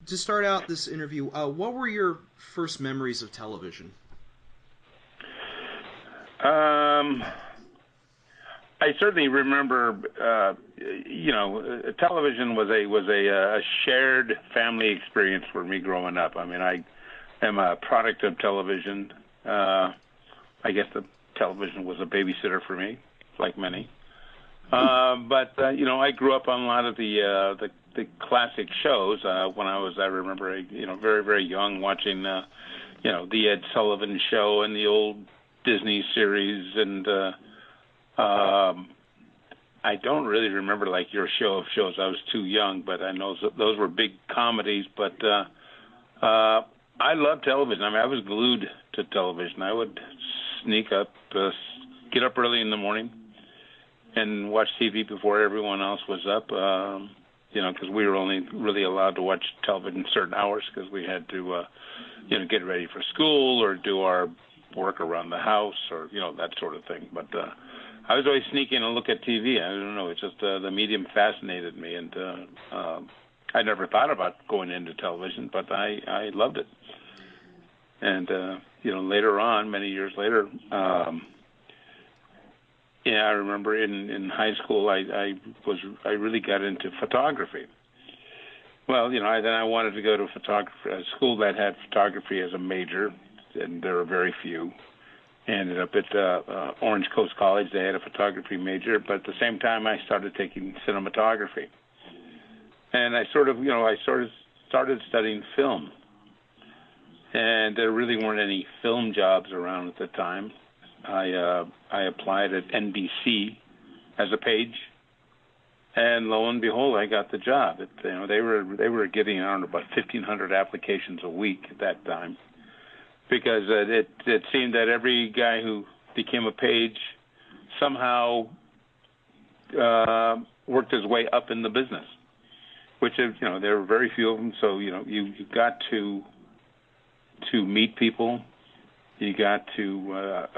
to start out this interview, what were your first memories of television? I certainly remember, television was a shared family experience for me growing up. I mean, I am a product of television. I guess the television was a babysitter for me, like many. But I grew up on a lot of the classic shows when I remember, very, very young, watching, the Ed Sullivan Show and the old Disney series, and I don't really remember like your show of shows. I was too young, but I know those were big comedies. But I love television. I mean, I was glued to television. I would sneak up, get up early in the morning, and watch TV before everyone else was up. Because we were only really allowed to watch television certain hours because we had to, get ready for school or do our work around the house or, that sort of thing. But I was always sneaking and look at TV. I don't know. It's just the medium fascinated me. And I never thought about going into television, but I loved it. And, later on, many years later, I remember in high school I really got into photography. Well, then I wanted to go to a school that had photography as a major, and there were very few. I ended up at Orange Coast College. They had a photography major, but at the same time I started taking cinematography. And I started studying film. And there really weren't any film jobs around at the time. I applied at NBC as a page, and lo and behold, I got the job. They were getting around about 1,500 applications a week at that time, because it seemed that every guy who became a page somehow worked his way up in the business, which is, there were very few of them. So you got to meet people. You got to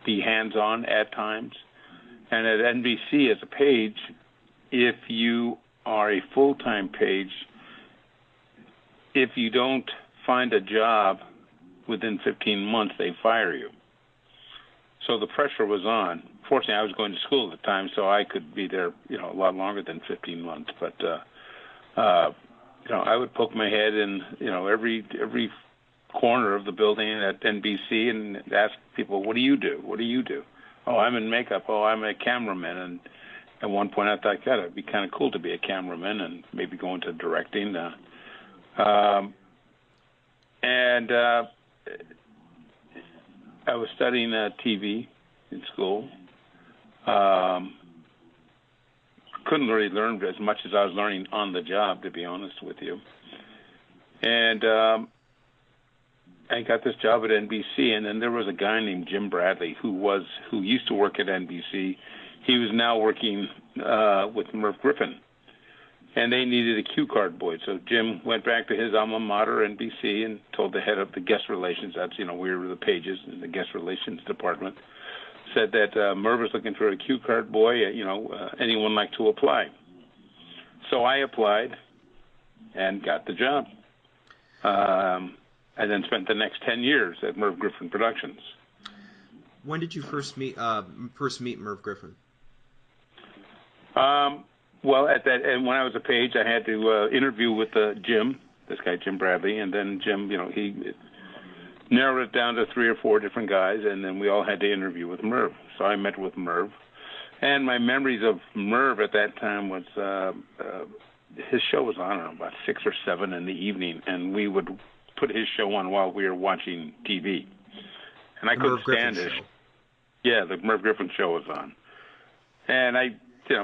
be hands-on at times. And at NBC as a page, if you are a full-time page, if you don't find a job within 15 months, they fire you. So the pressure was on. Fortunately, I was going to school at the time, so I could be there, a lot longer than 15 months. But, I would poke my head in, every corner of the building at NBC and ask people, what do you do? What do you do? Oh, I'm in makeup. Oh, I'm a cameraman. And at one point I thought, God, it'd be kind of cool to be a cameraman and maybe go into directing. And I was studying TV in school. Couldn't really learn as much as I was learning on the job, to be honest with you. And I got this job at NBC, and then there was a guy named Jim Bradley who used to work at NBC. He was now working with Merv Griffin, and they needed a cue card boy. So Jim went back to his alma mater, NBC, and told the head of the guest relations, that's, we were the pages in the guest relations department, said that Merv was looking for a cue card boy, anyone like to apply. So I applied and got the job. I then spent the next 10 years at Merv Griffin Productions. When did you first meet Merv Griffin? Well, and when I was a page, I had to interview with Jim, this guy Jim Bradley, and then Jim, he narrowed it down to 3 or 4 different guys, and then we all had to interview with Merv. So I met with Merv, and my memories of Merv at that time was his show was on, I don't know, about 6 or 7 in the evening, and we would put his show on while we were watching TV. And I couldn't stand it. Yeah, the Merv Griffin show was on. And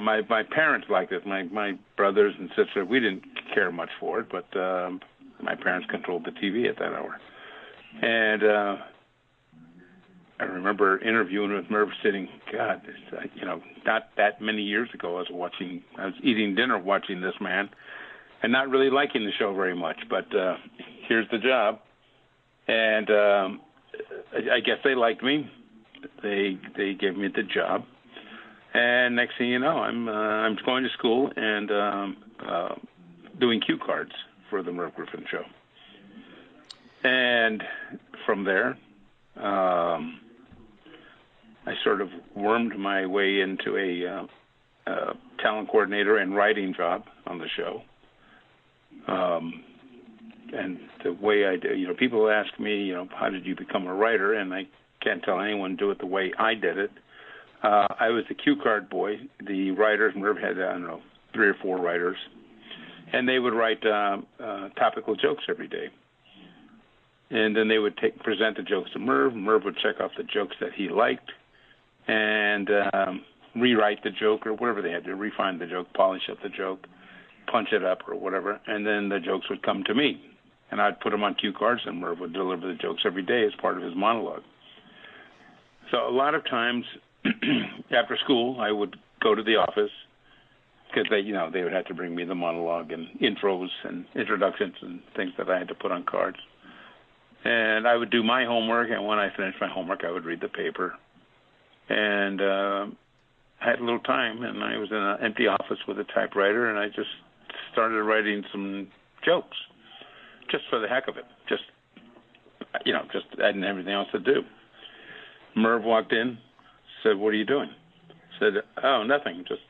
my parents liked it. My brothers and sisters, we didn't care much for it, but my parents controlled the TV at that hour. And I remember interviewing with Merv sitting, God, not that many years ago, I was eating dinner watching this man and not really liking the show very much, but here's the job. And I guess they liked me. They gave me the job. And next thing you know, I'm going to school and doing cue cards for the Merv Griffin show. And from there, I sort of wormed my way into a talent coordinator and writing job on the show. And the way I do, people ask me, how did you become a writer? And I can't tell anyone do it the way I did it. I was the cue card boy. The writers, Merv had, 3 or 4 writers, and they would write topical jokes every day. And then they would present the jokes to Merv. Merv would check off the jokes that he liked and rewrite the joke or whatever they had to, refine the joke, polish up the joke, punch it up or whatever, and then the jokes would come to me. And I'd put them on cue cards, and Merv would deliver the jokes every day as part of his monologue. So a lot of times after school, I would go to the office because they would have to bring me the monologue and intros and introductions and things that I had to put on cards. And I would do my homework, and when I finished my homework, I would read the paper. And I had a little time, and I was in an empty office with a typewriter, and I just started writing some jokes, just for the heck of it. Just I didn't have anything else to do. Merv walked in, said, "What are you doing?" Said, "Oh, nothing, just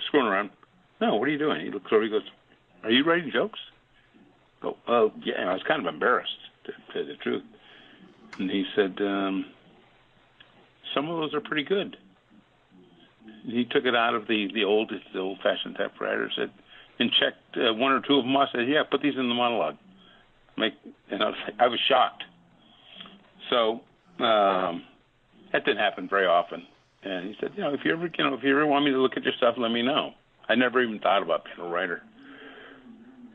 screwing around." "No, what are you doing?" He looks over, he goes, "Are you writing jokes?" Oh, well, yeah, I was kind of embarrassed, to tell you the truth. And he said, "Some of those are pretty good." He took it out of the old-fashioned typewriter, said, and checked 1 or 2 of them. I said, "Yeah, put these in the monologue." And I was shocked. So that didn't happen very often. And he said, if you ever want me to look at your stuff, let me know. I never even thought about being a writer.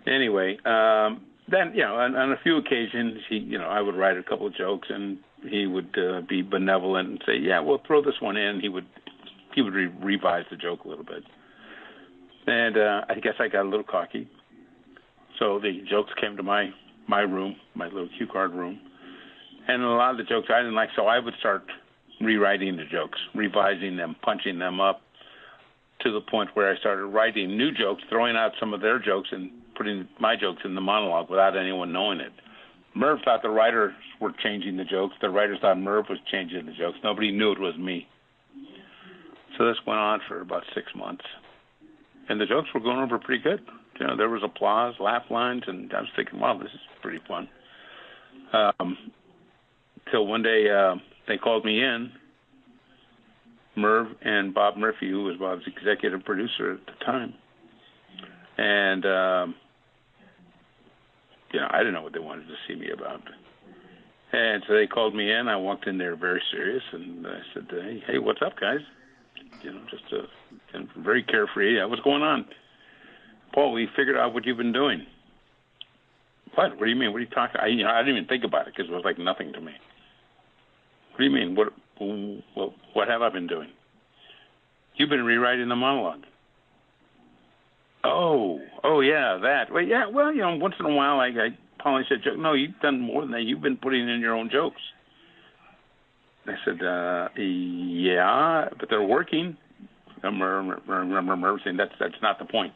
Anyway, then on a few occasions, I would write a couple of jokes, and he would be benevolent and say, "Yeah, we'll throw this one in." He would revise the joke a little bit. And I guess I got a little cocky. So the jokes came to my room, my little cue card room. And a lot of the jokes I didn't like, so I would start rewriting the jokes, revising them, punching them up, to the point where I started writing new jokes, throwing out some of their jokes and putting my jokes in the monologue without anyone knowing it. Merv thought the writers were changing the jokes. The writers thought Merv was changing the jokes. Nobody knew it was me. So this went on for about 6 months. And the jokes were going over pretty good. There was applause, laugh lines, and I was thinking, wow, this is pretty fun. Till one day they called me in, Merv and Bob Murphy, who was Bob's executive producer at the time. And, I didn't know what they wanted to see me about. And so they called me in. I walked in there very serious, and I said, hey, what's up, guys? Just very carefree. What's going on? Paul, we figured out what you've been doing. What? What do you mean? What are you talking? I didn't even think about it because it was like nothing to me. What do you mean? What have I been doing? You've been rewriting the monologue. Oh, yeah, that. Well, yeah, once in a while I polish a joke. No, you've done more than that. You've been putting in your own jokes. I said, yeah, but they're working. I remember saying that's not the point.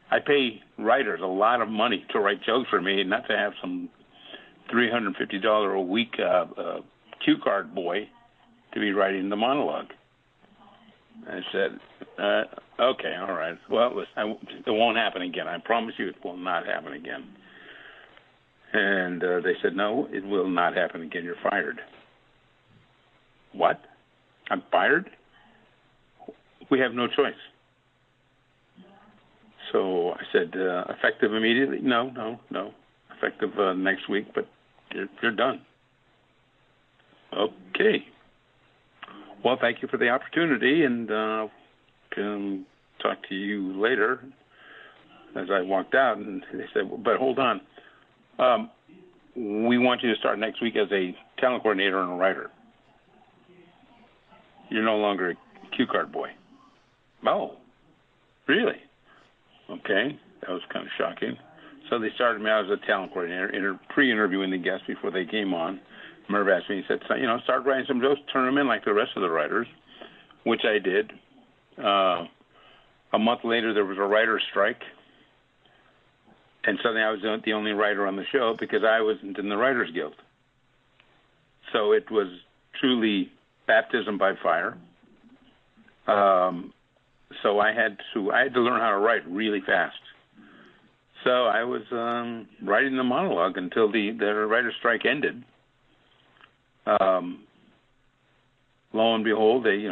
I pay writers a lot of money to write jokes for me, and not to have some $350 a week cue card boy to be writing the monologue. I said, okay, all right. Well, listen, it won't happen again. I promise you it will not happen again. And they said, no, it will not happen again. You're fired. What? I'm fired? We have no choice. So I said, effective immediately? No. Effective next week, but you're done. Okay. Well, thank you for the opportunity, and can talk to you later. As I walked out, and they said, but hold on. We want you to start next week as a talent coordinator and a writer. You're no longer a cue card boy. Oh, really? Okay, that was kind of shocking. So they started me out as a talent coordinator, pre-interviewing the guests before they came on. Merv asked me, he said, start writing some jokes, turn them in like the rest of the writers, which I did. A month later, there was a writer's strike, and suddenly I was the only writer on the show because I wasn't in the Writers Guild. So it was truly baptism by fire. So I had to learn how to write really fast. So I was writing the monologue until the writer's strike ended. Lo and behold, they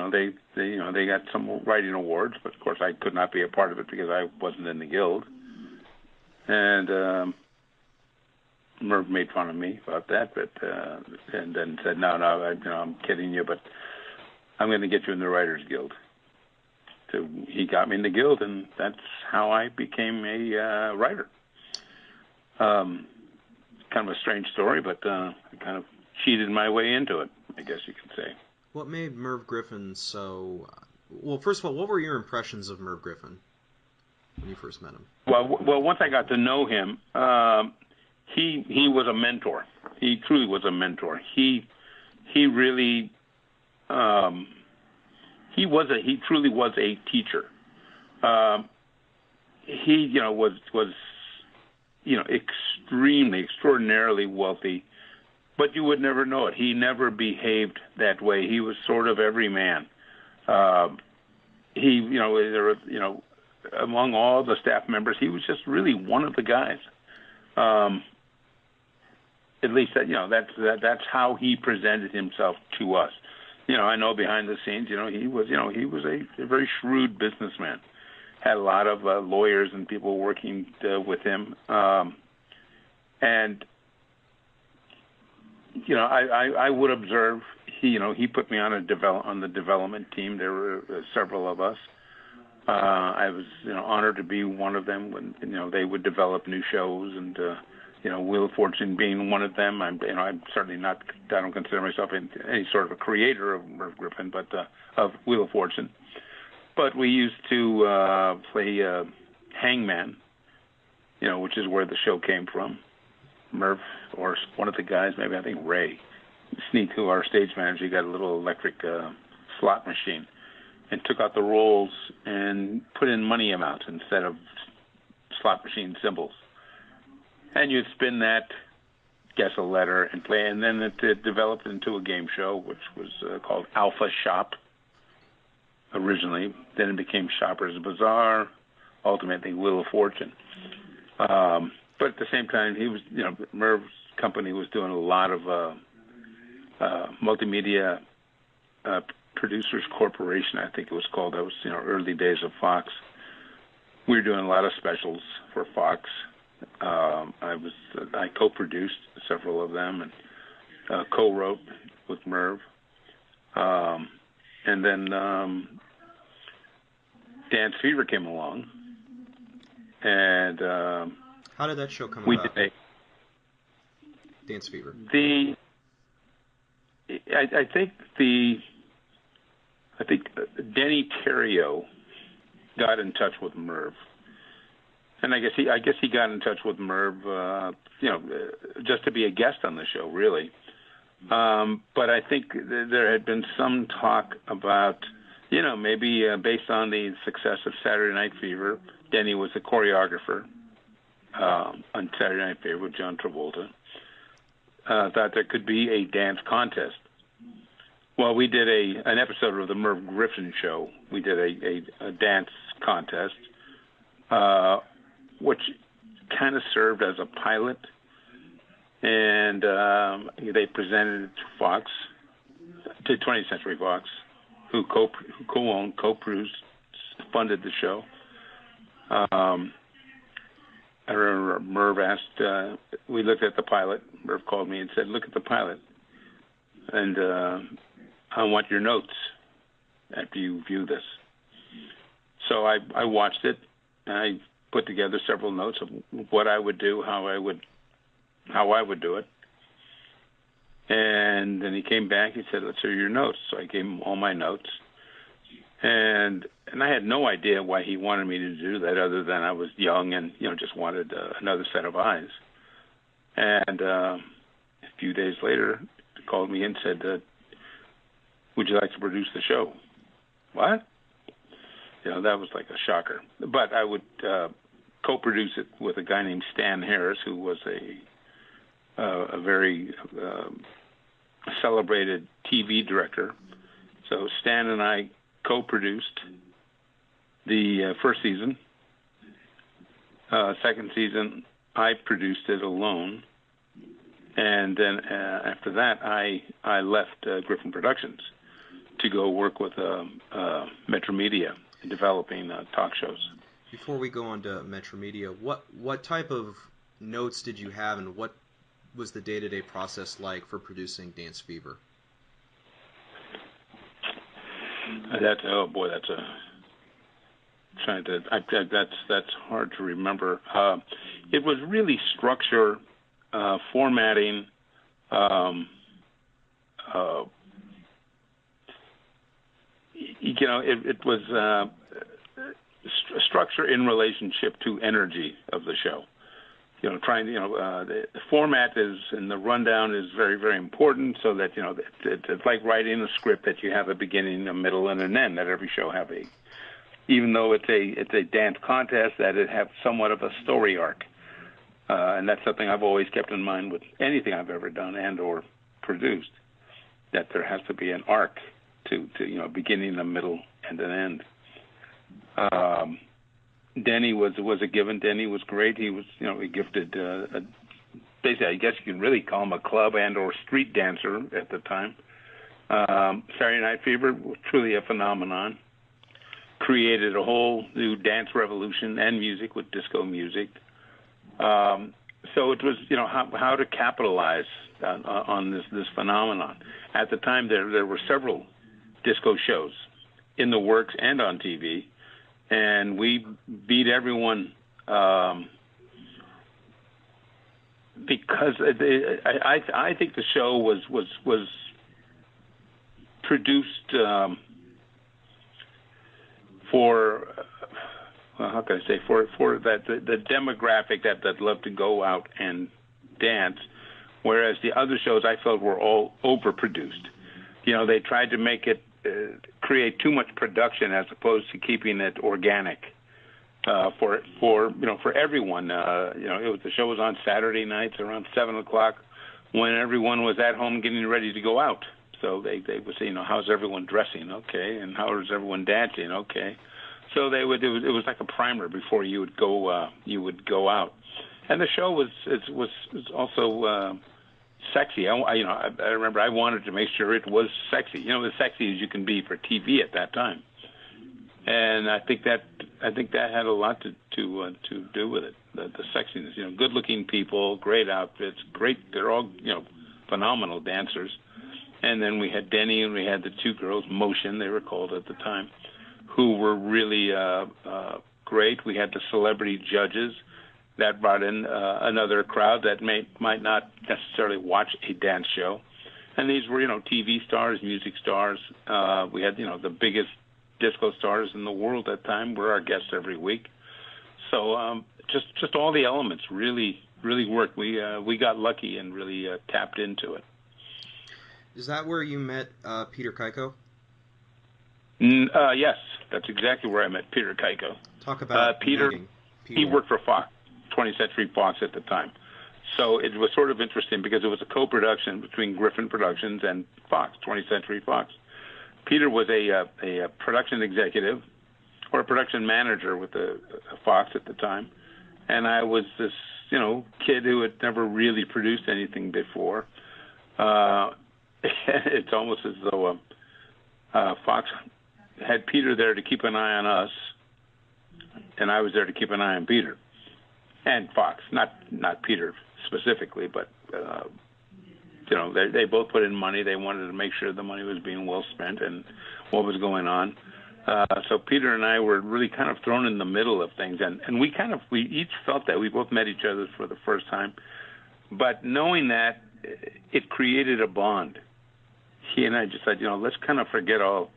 got some writing awards, but of course I could not be a part of it because I wasn't in the guild. And Merv made fun of me about that, but and then said, "No, I'm kidding you, but I'm going to get you in the Writers Guild." So he got me in the guild, and that's how I became a writer. Kind of a strange story, but I kind of cheated my way into it, I guess you could say. What made Merv Griffin so... Well, first of all, what were your impressions of Merv Griffin when you first met him? Well, once I got to know him, he was a mentor. He truly was a mentor. He really... He truly was a teacher. He, was extraordinarily wealthy, but you would never know it. He never behaved that way. He was sort of every man. Among all the staff members, he was just really one of the guys. At least that's how he presented himself to us. I know behind the scenes, he was a very shrewd businessman. Had a lot of lawyers and people working with him, and I would observe. He put me on the development team. There were several of us. I was honored to be one of them when they would develop new shows, and Wheel of Fortune being one of them. I'm certainly not. I don't consider myself any sort of a creator of Merv Griffin, but of Wheel of Fortune. But we used to play Hangman, which is where the show came from. Merv, or one of the guys, maybe I think Ray, sneaked to our stage manager. He got a little electric slot machine and took out the rolls and put in money amounts instead of slot machine symbols. And you'd spin that, guess a letter, and play. And then it developed into a game show, which was called Alpha Shop originally. Then it became Shopper's Bazaar, ultimately Wheel of Fortune. But at the same time, he was, Merv's company was doing a lot of multimedia Producers Corporation, I think it was called. That was, early days of Fox. We were doing a lot of specials for Fox. I co-produced several of them and co-wrote with Merv. And then Dance Fever came along. And how did that show come about? Dance Fever. I think Deney Terrio got in touch with Merv. And I guess he got in touch with Merv, just to be a guest on the show, really. But I think there had been some talk about, maybe based on the success of Saturday Night Fever, Denny was the choreographer on Saturday Night Fever with John Travolta. Thought there could be a dance contest. Well, we did an episode of the Merv Griffin Show. We did a dance contest, which kind of served as a pilot, and they presented it to Fox, to 20th Century Fox, who co-owned, co-produced, funded the show. I remember Merv asked, we looked at the pilot. Merv called me and said, "Look at the pilot, and I want your notes after you view this." So I watched it, and I put together several notes of what I would do, how I would do it. And then he came back. He said, "Let's hear your notes." So I gave him all my notes, and I had no idea why he wanted me to do that, other than I was young and just wanted another set of eyes. And a few days later, he called me and said, "Would you like to produce the show?" What? That was like a shocker. But I would co-produced it with a guy named Stan Harris, who was a very celebrated TV director. So Stan and I co-produced the first season. Second season, I produced it alone. And then after that, I left Griffin Productions to go work with Metro Media in developing talk shows. Before we go on to Metro Media, what type of notes did you have, and what was the day-to-day process like for producing Dance Fever? That's hard to remember. It was really structure, formatting, it was structure in relationship to energy of the show. The format is, and the rundown is very, very important, so that, it's like writing a script that you have a beginning, a middle, and an end, that every show have even though it's a dance contest, that it have somewhat of a story arc. And that's something I've always kept in mind with anything I've ever done and or produced, that there has to be an arc to beginning, a middle, and an end. Denny was a given. Denny was great. He was, he gifted, basically, I guess you can really call him a club and or street dancer at the time. Saturday Night Fever was truly a phenomenon. Created a whole new dance revolution and music with disco music. So it was, how to capitalize on this phenomenon. At the time, there were several disco shows in the works and on TV, and we beat everyone because I think the show was produced for how can I say, for that the demographic that loved to go out and dance, whereas the other shows I felt were all overproduced. They tried to make it create too much production as opposed to keeping it organic for everyone. The show was on Saturday nights around 7:00 when everyone was at home getting ready to go out. So they would say, how's everyone dressing? Okay, and how is everyone dancing? Okay. So it was like a primer before you would go out, and the show was also sexy. I remember I wanted to make sure it was sexy, as sexy as you can be for TV at that time, and I think that had a lot to do with it, the sexiness. Good-looking people, great outfits, great. They're all phenomenal dancers, and then we had Denny and we had the two girls, Motion they were called at the time, who were really great. We had the celebrity judges that brought in another crowd that might not necessarily watch a dance show. And these were, TV stars, music stars. We had, the biggest disco stars in the world at the time were our guests every week. So just all the elements really worked. We got lucky and really tapped into it. Is that where you met Peter Kaikko? Yes, that's exactly where I met Peter Kaikko. Talk about Peter. He worked for Fox, 20th Century Fox at the time. So it was sort of interesting because it was a co-production between Griffin Productions and Fox, 20th Century Fox. Peter was a production executive or a production manager with the Fox at the time, and I was this kid who had never really produced anything before. It's almost as though Fox had Peter there to keep an eye on us, and I was there to keep an eye on Peter and Fox, not Peter specifically, but they both put in money. They wanted to make sure the money was being well spent and what was going on. So Peter and I were really kind of thrown in the middle of things, and we each felt that we both met each other for the first time, but knowing that it created a bond. He and I just said, let's kind of forget all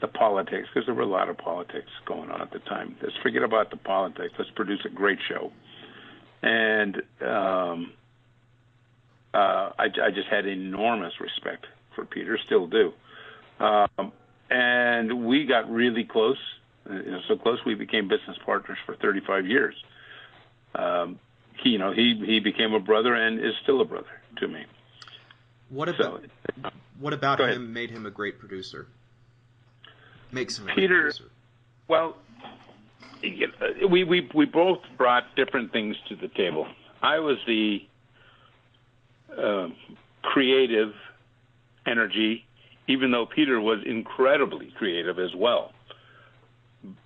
the politics, because there were a lot of politics going on at the time. Let's forget about the politics. Let's produce a great show. And I just had enormous respect for Peter, still do. And we got really close, so close we became business partners for 35 years. he became a brother and is still a brother to me. What about him made him a great producer? Makes him a great producer. Well, we both brought different things to the table. I was the creative energy, even though Peter was incredibly creative as well.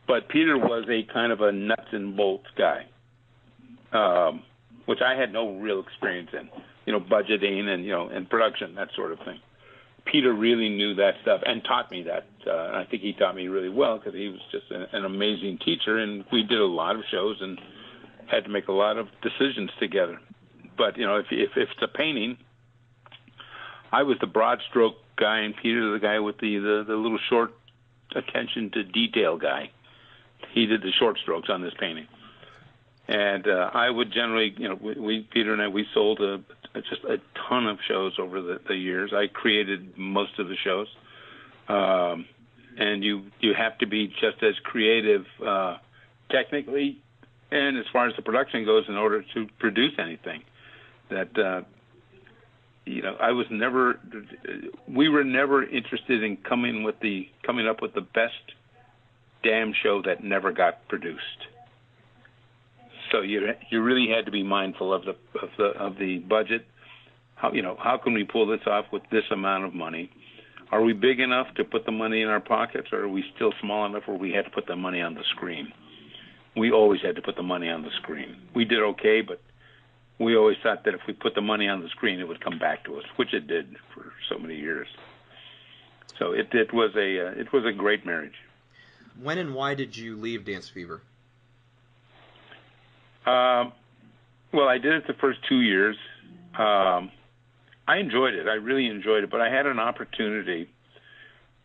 But Peter was a kind of a nuts and bolts guy, which I had no real experience in, budgeting and production, that sort of thing. Peter really knew that stuff and taught me that. I think he taught me really well because he was just an amazing teacher, and we did a lot of shows and had to make a lot of decisions together. But, if it's a painting, I was the broad stroke guy, and Peter the guy with the little short attention to detail guy. He did the short strokes on this painting. And I would generally, Peter and I, we sold just a ton of shows over the years. I created most of the shows. And you have to be just as creative technically and as far as the production goes in order to produce anything. We were never interested in coming up with the best damn show that never got produced. So you really had to be mindful of the budget. How can we pull this off with this amount of money? Are we big enough to put the money in our pockets, or are we still small enough where we had to put the money on the screen? We always had to put the money on the screen. We did okay, but we always thought that if we put the money on the screen, it would come back to us, which it did for so many years. So it was a great marriage. When and why did you leave Dance Fever? Well, I did it the first 2 years. I enjoyed it. I really enjoyed it. But I had an opportunity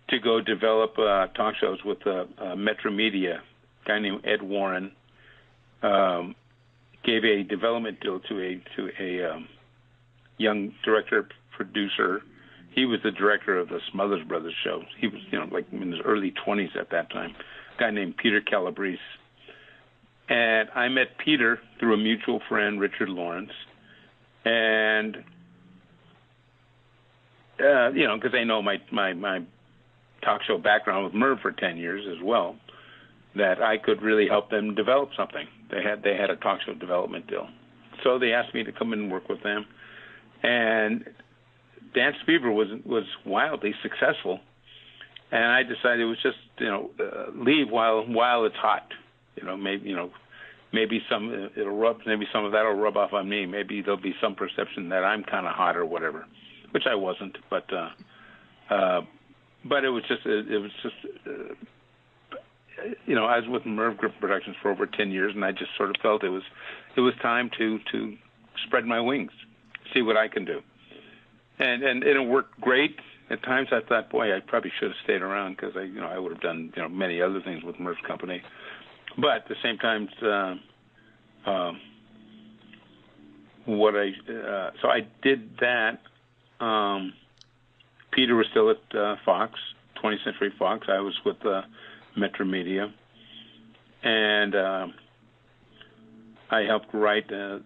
to go develop talk shows with Metro Media. A guy named Ed Warren gave a development deal to a young director producer. He was the director of the Smothers Brothers show. He was like in his early 20s at that time. A guy named Peter Calabrese. And I met Peter through a mutual friend, Richard Lawrence, and because they know my talk show background with Merv for 10 years as well, that I could really help them develop something. They had a talk show development deal, so they asked me to come in and work with them. And Dance Fever was wildly successful, and I decided it was just leave while it's hot. Maybe some of that will rub off on me. Maybe there'll be some perception that I'm kind of hot or whatever, which I wasn't. But it was just I was with Merv Griffin Productions for over 10 years, and I just sort of felt it was time to spread my wings, see what I can do, and it worked great. At times I thought, boy, I probably should have stayed around because I would have done many other things with Merv's company. But at the same time, so I did that. Peter was still at Fox, 20th Century Fox. I was with Metro Media, and I helped write a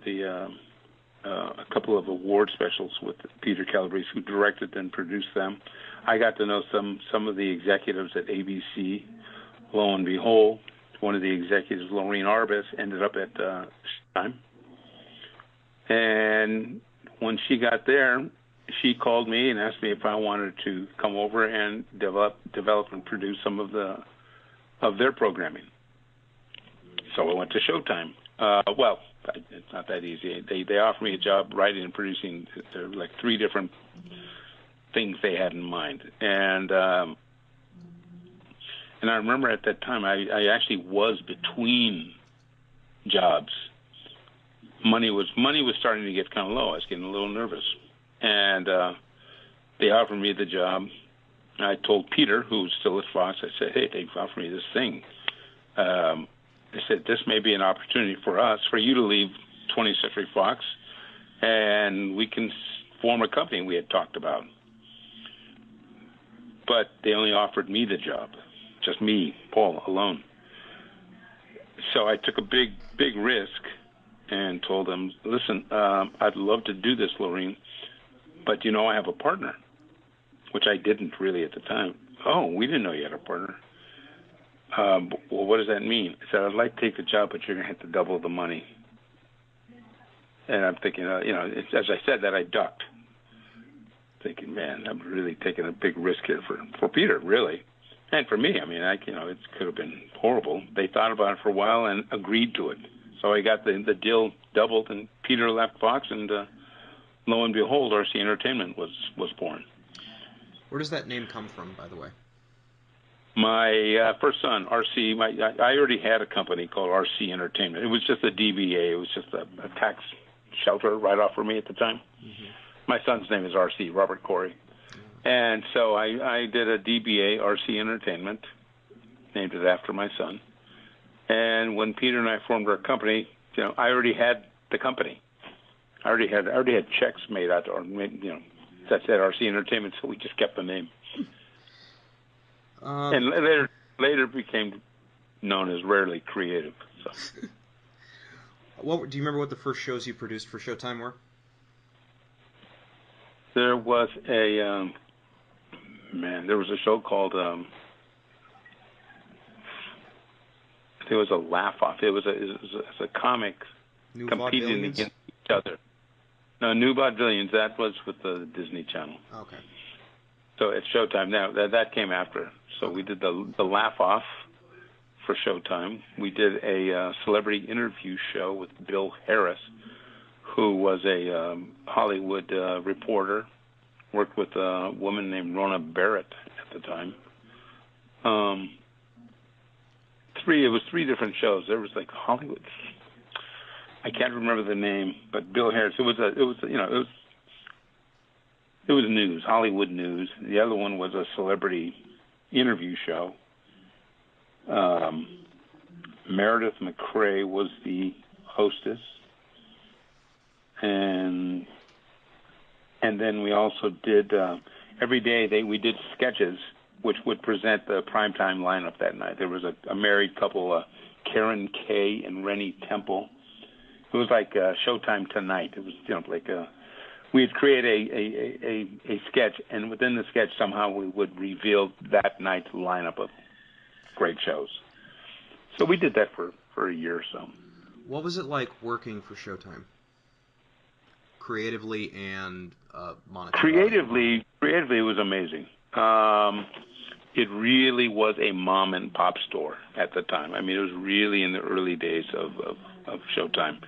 couple of award specials with Peter Calabrese, who directed and produced them. I got to know some of the executives at ABC. Lo and behold, one of the executives, Lorraine Arbus, ended up at ShowTime. And when she got there, she called me and asked me if I wanted to come over and develop and produce some of their programming. So I went to ShowTime. Well, it's not that easy. They offered me a job writing and producing like 3 different things they had in mind. And I remember at that time, I actually was between jobs. Money was starting to get kind of low. I was getting a little nervous, and they offered me the job. I told Peter, who was still at Fox, I said, "Hey, they offered me this thing." I said, "This may be an opportunity for you to leave 20th Century Fox, and we can form a company we had talked about." But they only offered me the job. Just me, Paul, alone. So I took a big risk and told them, listen, I'd love to do this, Lorene, but, I have a partner, which I didn't really at the time. Oh, we didn't know you had a partner. Well, what does that mean? I said, I'd like to take the job, but you're going to have to double the money. And I'm thinking, as I said that, I ducked. Thinking, man, I'm really taking a big risk here for Peter, really. And for me, I mean, it could have been horrible. They thought about it for a while and agreed to it. So I got the deal doubled, and Peter left Fox, and lo and behold, RC Entertainment was born. Where does that name come from, by the way? My first son, RC, I already had a company called RC Entertainment. It was just a DBA. It was just a tax shelter write-off for me at the time. Mm-hmm. My son's name is RC, Robert Corey. Mm-hmm. And so I did a DBA, RC Entertainment, named it after my son. And when Peter and I formed our company, I already had the company. I already had checks made out, that said RC Entertainment, so we just kept the name. And later became known as Rarely Creative. So. Do you remember what the first shows you produced for Showtime were? There was a show called it was a laugh-off. It was a comic New competing Vaudevillians? against each other. No, New Vaudevillians. That was with the Disney Channel. Okay. So it's Showtime now. That came after. So we did the laugh-off for Showtime. We did a celebrity interview show with Bill Harris, who was a Hollywood reporter. Worked with a woman named Rona Barrett at the time. It was three different shows. There was like Hollywood. I can't remember the name, but Bill Harris. It was news, Hollywood news. The other one was a celebrity interview show. Meredith McCrae was the hostess, and then we also did every day we did sketches which would present the primetime lineup that night. There was a married couple, Karen Kay and Rennie Temple. It was like Showtime Tonight. It was we'd create a sketch, and within the sketch somehow we would reveal that night's lineup of great shows. So we did that for a year or so. What was it like working for Showtime? Creatively and monetarily? Creatively, it was amazing. It really was a mom and pop store at the time. I mean, it was really in the early days of Showtime.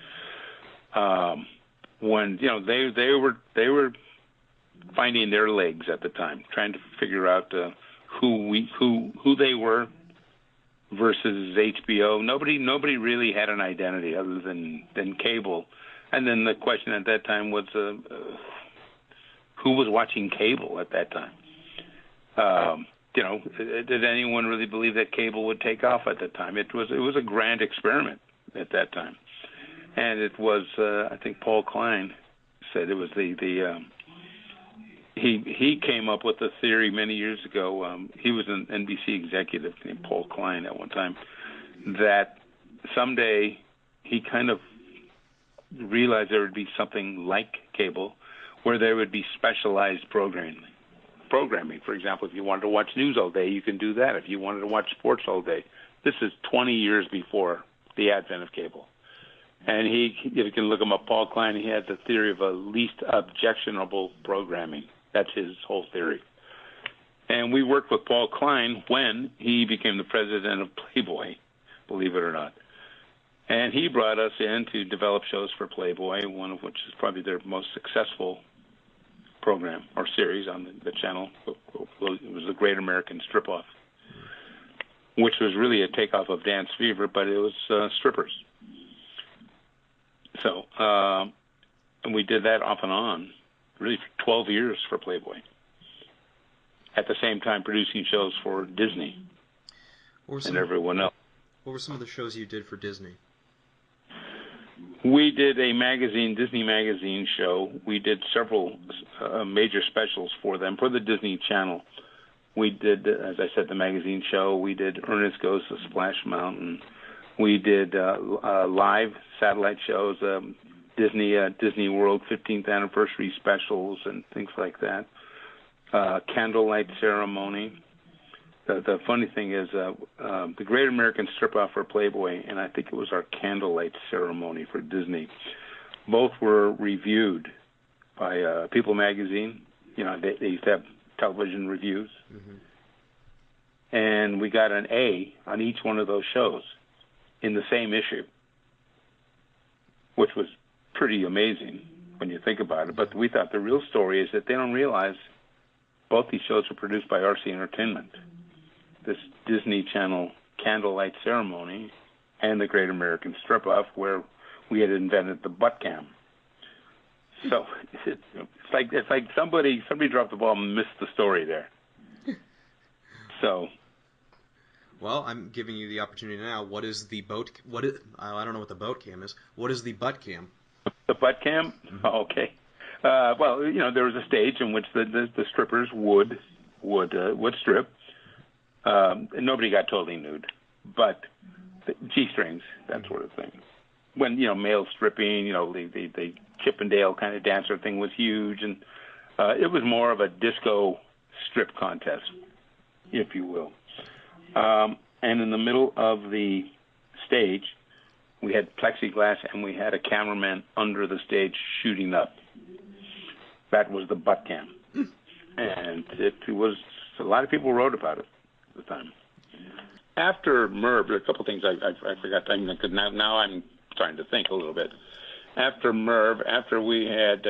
When they were finding their legs at the time, trying to figure out who they were versus HBO. Nobody really had an identity other than cable. And then the question at that time was who was watching cable at that time? Did anyone really believe that cable would take off at the time? It was a grand experiment at that time. And it was, I think Paul Klein said it was he came up with the theory many years ago. He was an NBC executive named Paul Klein at one time, that someday he kind of realized there would be something like cable where there would be specialized programming. For example, if you wanted to watch news all day, you can do that. If you wanted to watch sports all day. This is 20 years before the advent of cable. And if you can look him up, Paul Klein, he had the theory of a least objectionable programming. That's his whole theory. And we worked with Paul Klein when he became the president of Playboy, believe it or not. And he brought us in to develop shows for Playboy, one of which is probably their most successful program or series on the channel. It was the Great American Strip-Off, which was really a takeoff of Dance Fever, but it was strippers. So, and we did that off and on, really for 12 years for Playboy. At the same time producing shows for Disney and everyone else. What were some of the shows you did for Disney? We did a Disney magazine show. We did several major specials for them, for the Disney Channel. We did, as I said, the magazine show. We did Ernest Goes to Splash Mountain. We did live satellite shows, Disney World 15th anniversary specials and things like that. Candlelight ceremony. The funny thing is, the Great American Strip-Off for Playboy, and I think it was our candlelight ceremony for Disney, both were reviewed by People Magazine. You know, they used to have television reviews. Mm-hmm. And we got an A on each one of those shows in the same issue, which was pretty amazing when you think about it. But we thought the real story is that they don't realize both these shows were produced by RC Entertainment. This Disney Channel candlelight ceremony and the Great American Strip-Off, where we had invented the butt cam. So it's like somebody dropped the ball and missed the story there. So, well, I'm giving you the opportunity now. What is the boat? I don't know what the boat cam is. What is the butt cam? The butt cam? Mm-hmm. Oh, okay. Well, you know, there was a stage in which the strippers would strip. And nobody got totally nude, but G-strings, that sort of thing. When, you know, male stripping, you know, the Chippendale kind of dancer thing was huge, and it was more of a disco strip contest, if you will. And in the middle of the stage, we had plexiglass, and we had a cameraman under the stage shooting up. That was the butt cam. And it was, a lot of people wrote about it at the time. After Merv, a couple things I forgot, because now I'm starting to think a little bit. After Merv, after we had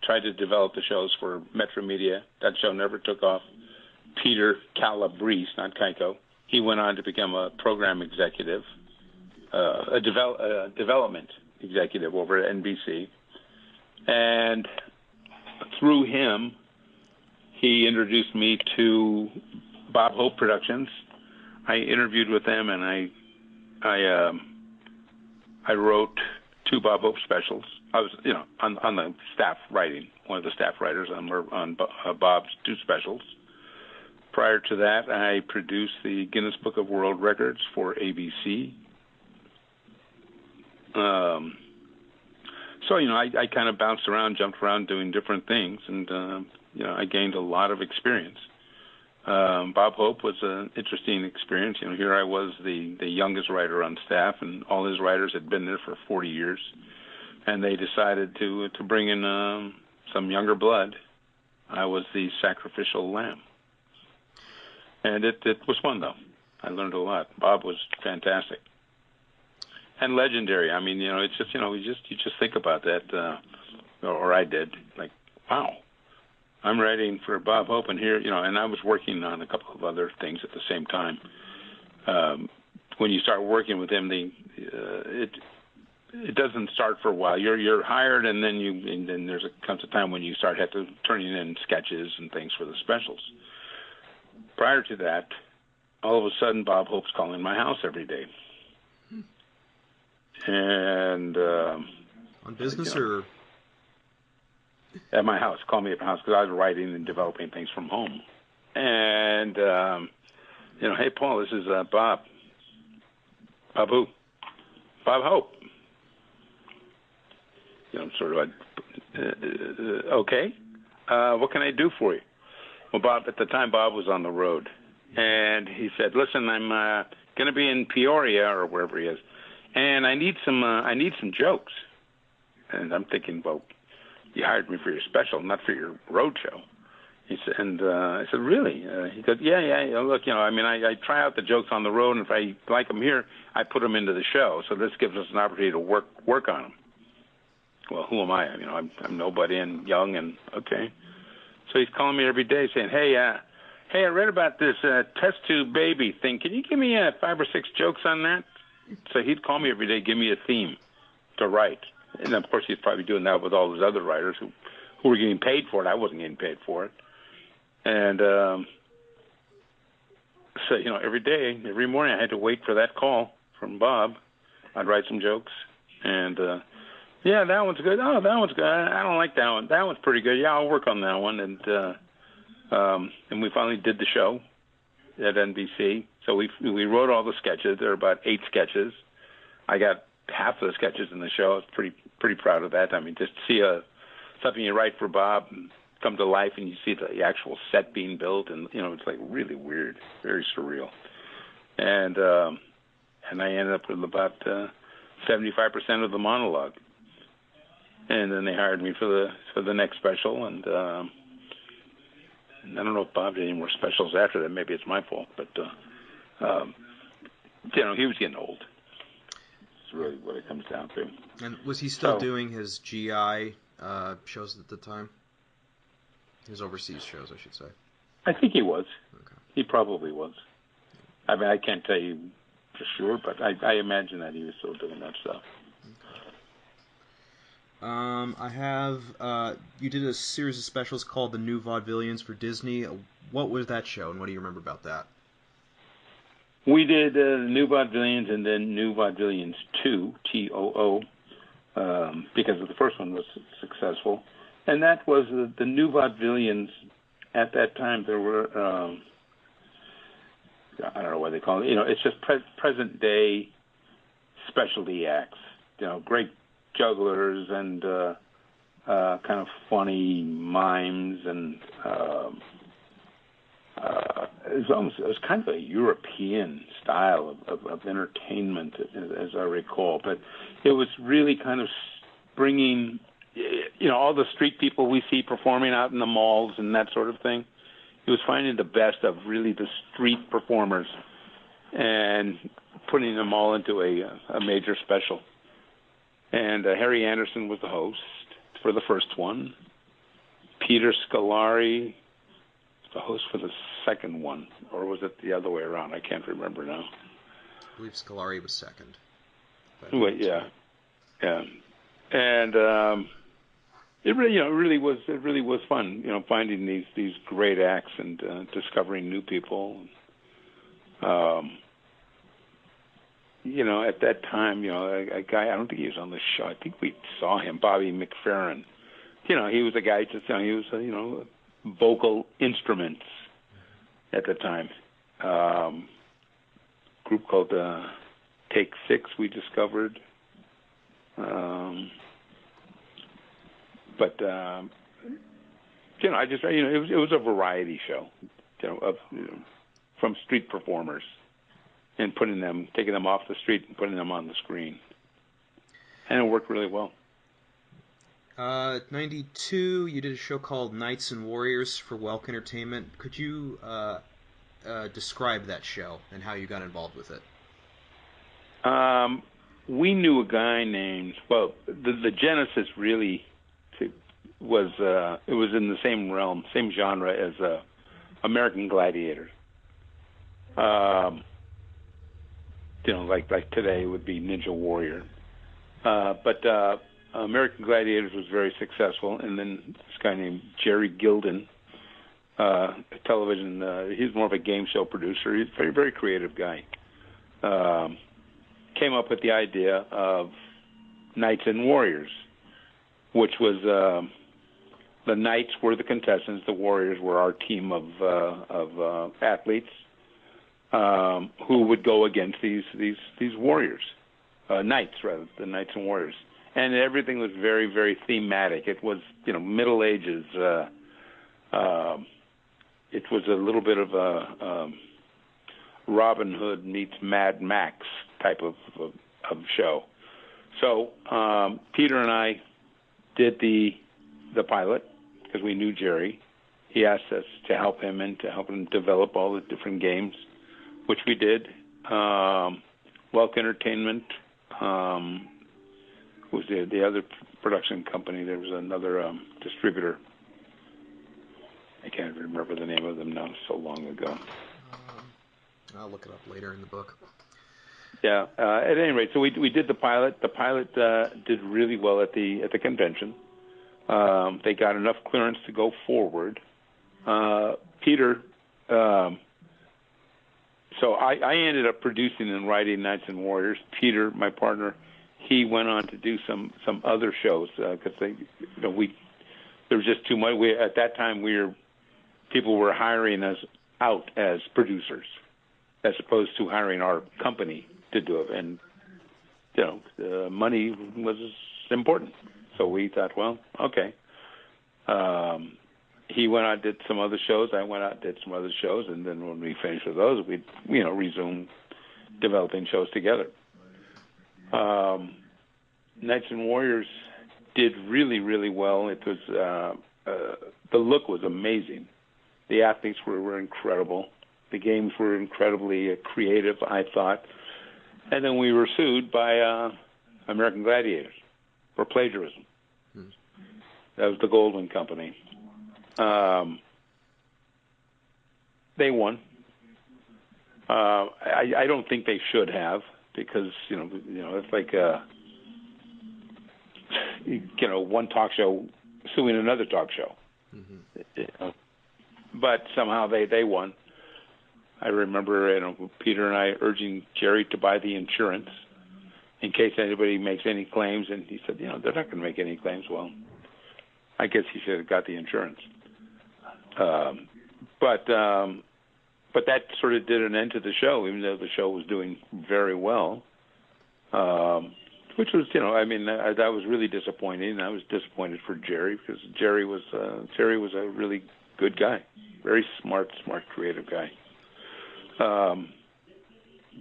tried to develop the shows for Metro Media, that show never took off. Peter Calabrese, not Kaikko, he went on to become a program executive, a development executive over at NBC. And through him, he introduced me to Bob Hope Productions. I interviewed with them, and I wrote 2 Bob Hope specials. I was, you know, on the staff writing, one of the staff writers on Bob's 2 specials. Prior to that, I produced the Guinness Book of World Records for ABC. So, you know, I kind of bounced around, jumped around doing different things, and, you know, I gained a lot of experience. Bob Hope was an interesting experience. You know, here I was, the youngest writer on staff, and all his writers had been there for 40 years, and they decided to bring in some younger blood. I was the sacrificial lamb, and it was fun though. I learned a lot. Bob was fantastic and legendary. I mean, you know, it's just, you know, you just think about that, or I did, like, wow. I'm writing for Bob Hope, and here, you know, and I was working on a couple of other things at the same time. When you start working with him, it doesn't start for a while. You're hired, and then comes a time when you start turning in sketches and things for the specials. Prior to that, all of a sudden, Bob Hope's calling my house every day, and on business, you know, or at my house, call me at my house, because I was writing and developing things from home. And, you know, hey, Paul, this is Bob. Bob who? Bob Hope. You know, sort of okay. What can I do for you? Well, Bob, at the time, Bob was on the road. And he said, listen, I'm going to be in Peoria or wherever he is, and I need some jokes. And I'm thinking, well, you hired me for your special, not for your road show. He said, and I said, really? He said, yeah. Look, you know, I mean, I try out the jokes on the road, and if I like them here, I put them into the show. So this gives us an opportunity to work on them. Well, who am I? You know, I'm nobody and young, and okay. So he's calling me every day saying, hey, I read about this test tube baby thing. Can you give me 5 or 6 jokes on that? So he'd call me every day, give me a theme to write. And, of course, he's probably doing that with all those other writers who were getting paid for it. I wasn't getting paid for it. And so, you know, every day, every morning, I had to wait for that call from Bob. I'd write some jokes. And, yeah, that one's good. Oh, that one's good. I don't like that one. That one's pretty good. Yeah, I'll work on that one. And we finally did the show at NBC. So we wrote all the sketches. There are about 8 sketches. I got half of the sketches in the show. I was pretty proud of that. I mean, just see something you write for Bob come to life, and you see the actual set being built, and it's like really weird, very surreal. And I ended up with about 75% of the monologue. And then they hired me for the next special, and I don't know if Bob did any more specials after that. Maybe it's my fault, but he was getting old. It's really what it comes down to. And was he still doing his GI shows at the time? His overseas shows, I should say. I think he was. Okay. He probably was. I mean, I can't tell you for sure, but I imagine that he was still doing that stuff. I have, you did a series of specials called The New Vaudevillians for Disney. What was that show, and what do you remember about that? We did The New Vaudevillians and then New Vaudevillians 2, TOO, because the first one was successful. And that was the New Vaudevillians. At that time, there were, I don't know what they call it. It's just present-day specialty acts. Great jugglers and kind of funny mimes, and it was kind of a European style of entertainment, as I recall. But it was really kind of bringing, all the street people we see performing out in the malls and that sort of thing. It was finding the best of really the street performers and putting them all into a major special. And Harry Anderson was the host for the first one. Peter Scolari, the host for the second one, or was it the other way around? I can't remember now. I believe Scolari was second. Wait, yeah. And it really was fun. Finding these great acts and discovering new people. At that time, a guy, I don't think he was on the show. I think we saw him, Bobby McFerrin. He was a guy he was, vocal instruments at the time. Group called Take Six we discovered. But I just, it was a variety show, from street performers. And taking them off the street and putting them on the screen. And it worked really well. 92, you did a show called Knights and Warriors for Welk Entertainment. Could you describe that show and how you got involved with it? We knew a guy named, the genesis really was, it was in the same realm, same genre as American Gladiator. Like today would be Ninja Warrior. But American Gladiators was very successful, and then this guy named Jerry Gilden, television, he's more of a game show producer. He's a very, very creative guy. Came up with the idea of Knights and Warriors, which was the Knights were the contestants, the Warriors were our team of athletes. Who would go against these warriors, knights rather, the Knights and Warriors, and everything was very, very thematic. It was Middle Ages. It was a little bit of a Robin Hood meets Mad Max type of show. So Peter and I did the pilot because we knew Jerry. He asked us to help him and to help him develop all the different games, which we did. Welk Entertainment was the other production company. There was another distributor. I can't remember the name of them now. So long ago. I'll look it up later in the book. Yeah. At any rate, so we did the pilot. The pilot did really well at the convention. They got enough clearance to go forward. Peter. So I ended up producing and writing Knights and Warriors. Peter, my partner, he went on to do some other shows because there was just too much. At that time people were hiring us out as producers as opposed to hiring our company to do it. And money was important. So we thought, well, okay. He went out, did some other shows. I went out, did some other shows, and then when we finished with those, we, resumed developing shows together. Knights and Warriors did really, really well. It was the look was amazing. The athletes were incredible. The games were incredibly creative, I thought. And then we were sued by American Gladiators for plagiarism. That was the Goldwyn Company. They won. I don't think they should have, because it's like one talk show suing another talk show. But somehow they won. I remember Peter and I urging Jerry to buy the insurance in case anybody makes any claims, and he said, they're not going to make any claims. Well, I guess he should have got the insurance. But that sort of did an end to the show, even though the show was doing very well. Which was, that was really disappointing. I was disappointed for Jerry, because Jerry was a really good guy, very smart, creative guy.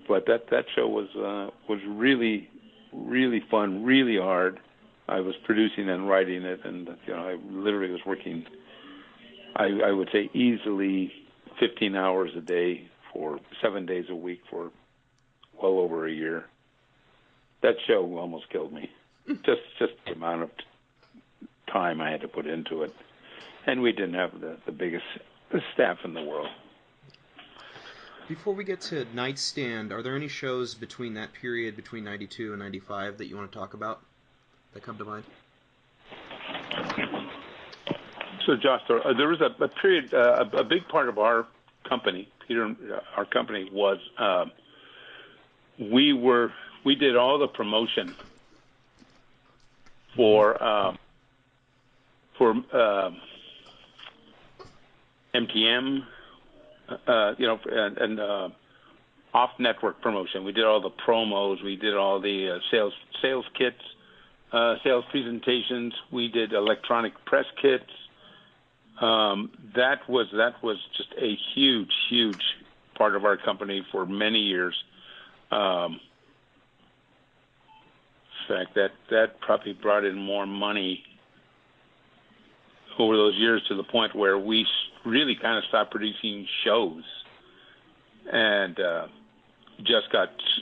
But that show was really, really fun, really hard. I was producing and writing it, and I literally was working, I would say easily 15 hours a day for 7 days a week for well over a year. That show almost killed me. Just the amount of time I had to put into it. And we didn't have the biggest staff in the world. Before we get to Nightstand, are there any shows between that period, between 92 and 95, that you want to talk about that come to mind? So, Josh, there was a period, a big part of our company, our company was, we did all the promotion for MTM, and off-network promotion. We did all the promos. We did all the sales kits, sales presentations. We did electronic press kits. That was just a huge part of our company for many years. In fact, that probably brought in more money over those years, to the point where we really kind of stopped producing shows, and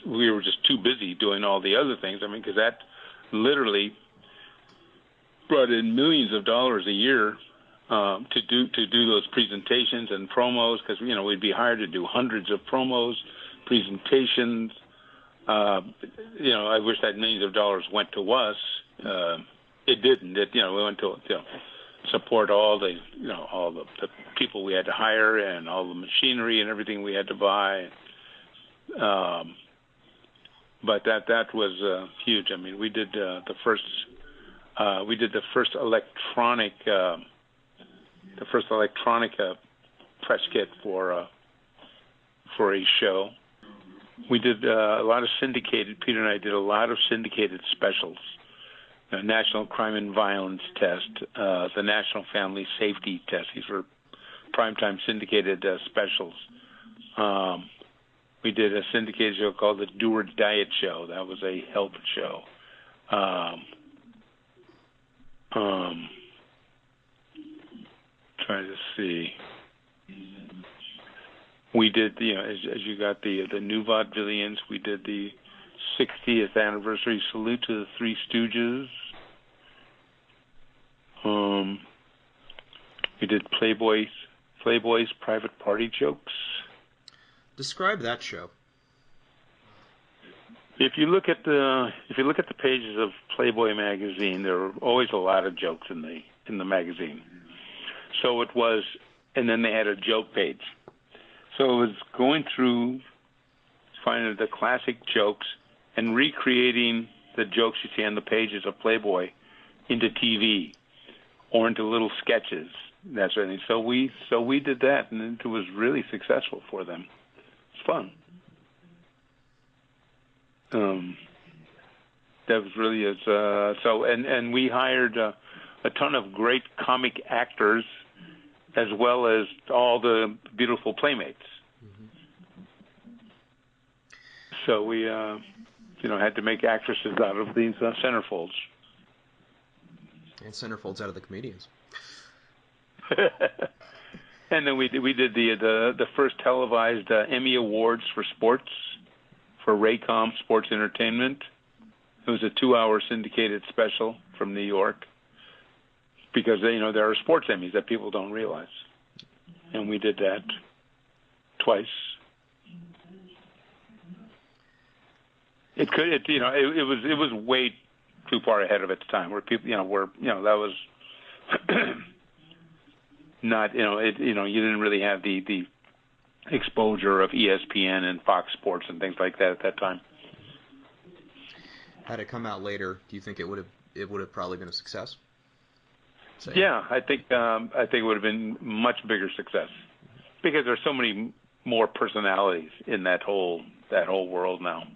we were just too busy doing all the other things. Because that literally brought in millions of dollars a year to do those presentations and promos, because we'd be hired to do hundreds of promos, presentations. I wish that millions of dollars went to us. It didn't. We went to support all the people we had to hire, and all the machinery and everything we had to buy. But that was huge. We did the first electronic press kit for a show. We did a lot of syndicated. Peter and I did a lot of syndicated specials. The National Crime and Violence Test, the National Family Safety Test. These were primetime syndicated specials. We did a syndicated show called the Do or Diet Show. That was a health show. Trying to see. We did, as you got the new Vaudevillians, we did the 60th anniversary salute to the Three Stooges. We did Playboys Private Party Jokes. Describe that show. If you look at the pages of Playboy magazine, there were always a lot of jokes in the magazine. So it was, and then they had a joke page. So it was going through, finding the classic jokes and recreating the jokes you see on the pages of Playboy into TV or into little sketches. That's right. So we did that, and it was really successful for them. It's fun. That was really is. And we hired a ton of great comic actors, as well as all the beautiful playmates. So we, had to make actresses out of these centerfolds. And centerfolds out of the comedians. And then we did the first televised Emmy Awards for sports, for Raycom Sports Entertainment. It was a 2-hour syndicated special from New York, because there are sports Emmys that people don't realize, and we did that twice. It was way too far ahead of its time. Where people, that was not, you didn't really have the exposure of ESPN and Fox Sports and things like that at that time. Had it come out later, do you think it would have probably been a success? Yeah, I think it would have been much bigger success, because there's so many more personalities in that whole world now.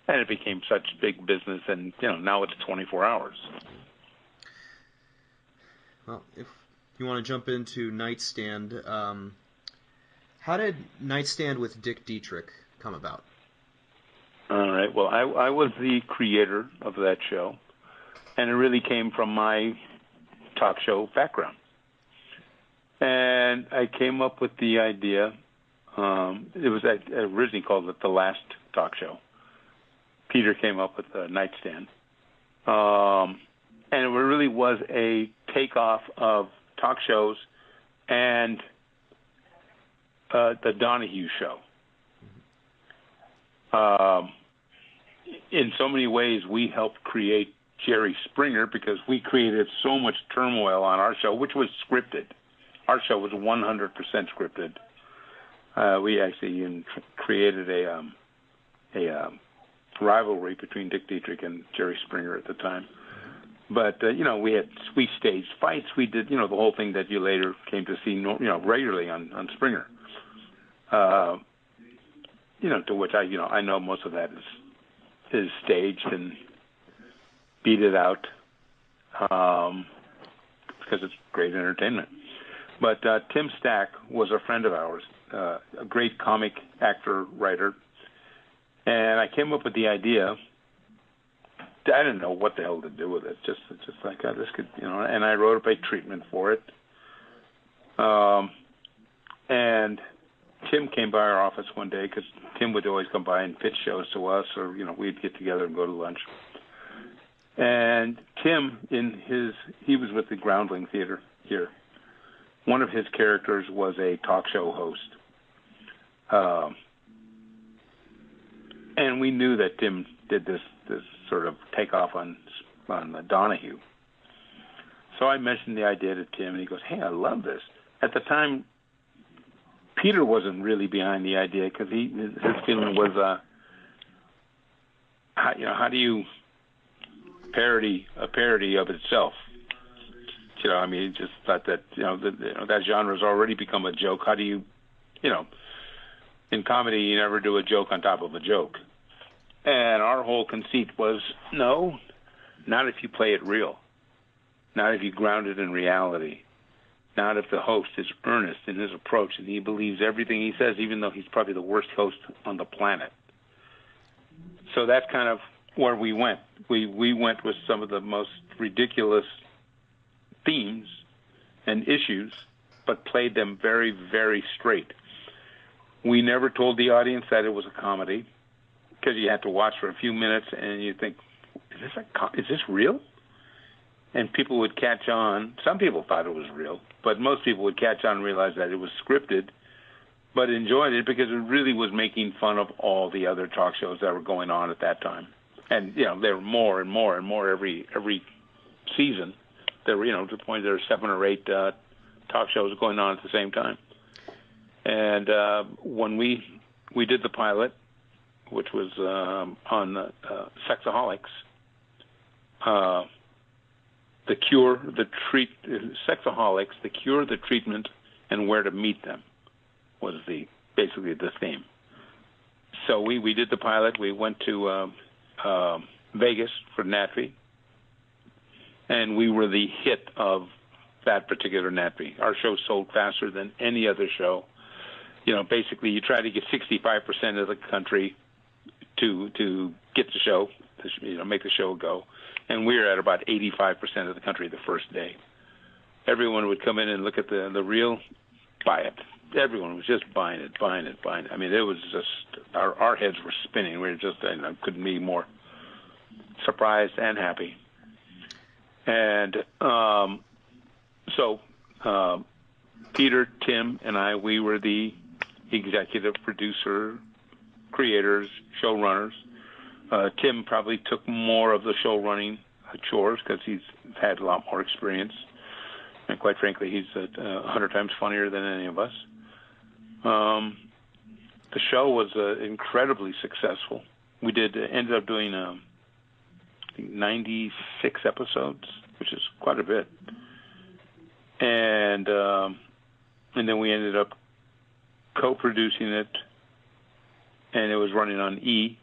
And it became such big business, and now it's 24 hours. Well, if you want to jump into Nightstand, how did Nightstand with Dick Dietrich come about? All right. Well, I was the creator of that show, and it really came from my talk show background. And I came up with the idea. It was originally called The Last Talk Show. Peter came up with the Nightstand. And it really was a takeoff of talk shows and the Donahue Show. In so many ways, we helped create Jerry Springer, because we created so much turmoil on our show, which was scripted. Our show was 100% scripted. We actually created a rivalry between Dick Dietrich and Jerry Springer at the time. But, we staged fights. We did, the whole thing that you later came to see, regularly on Springer. To which I know most of that is staged and beat it out, because it's great entertainment. But Tim Stack was a friend of ours, a great comic actor, writer. And I came up with the idea. I didn't know what the hell to do with it. Just like, this could, and I wrote up a treatment for it. And Tim came by our office one day, because Tim would always come by and pitch shows to us, or, we'd get together and go to lunch. And Tim, he was with the Groundling Theater here. One of his characters was a talk show host. And we knew that Tim did this sort of takeoff on Donahue. So I mentioned the idea to Tim, and he goes, "Hey, I love this." At the time, Peter wasn't really behind the idea, because his feeling was, how do you parody a parody of itself? He just thought that that genre's already become a joke. How do you, in comedy, you never do a joke on top of a joke. And our whole conceit was, no, not if you play it real, not if you ground it in reality, not if the host is earnest in his approach and he believes everything he says, even though he's probably the worst host on the planet. So that's kind of where we went. We went with some of the most ridiculous themes and issues, but played them very, very straight. We never told the audience that it was a comedy, because you had to watch for a few minutes and you think, is this real? And people would catch on. Some people thought it was real, but most people would catch on and realize that it was scripted, but enjoyed it because it really was making fun of all the other talk shows that were going on at that time. And, there were more and more and more every season. There were, to the point there were 7 or 8 talk shows going on at the same time. And when we did the pilot, which was on Sexaholics, Sexaholics, the cure, the treatment, and where to meet them was basically the theme. So we did the pilot. We went to Vegas for NatV, and we were the hit of that particular NatV. Our show sold faster than any other show. Basically, you try to get 65% of the country to get the show, make the show go, and we were at about 85% of the country the first day. Everyone would come in and look at the reel, buy it. Everyone was just buying it. I mean, it was just our heads were spinning. We were just couldn't be more surprised and happy. And so Peter, Tim, and I, we were the executive producer, creators, showrunners. Tim probably took more of the show running chores because he's had a lot more experience. And quite frankly, he's 100 times funnier than any of us. The show was incredibly successly. We ended up doing I think 96 episodes, which is quite a bit. And then we ended up co-producing it, and it was running on E.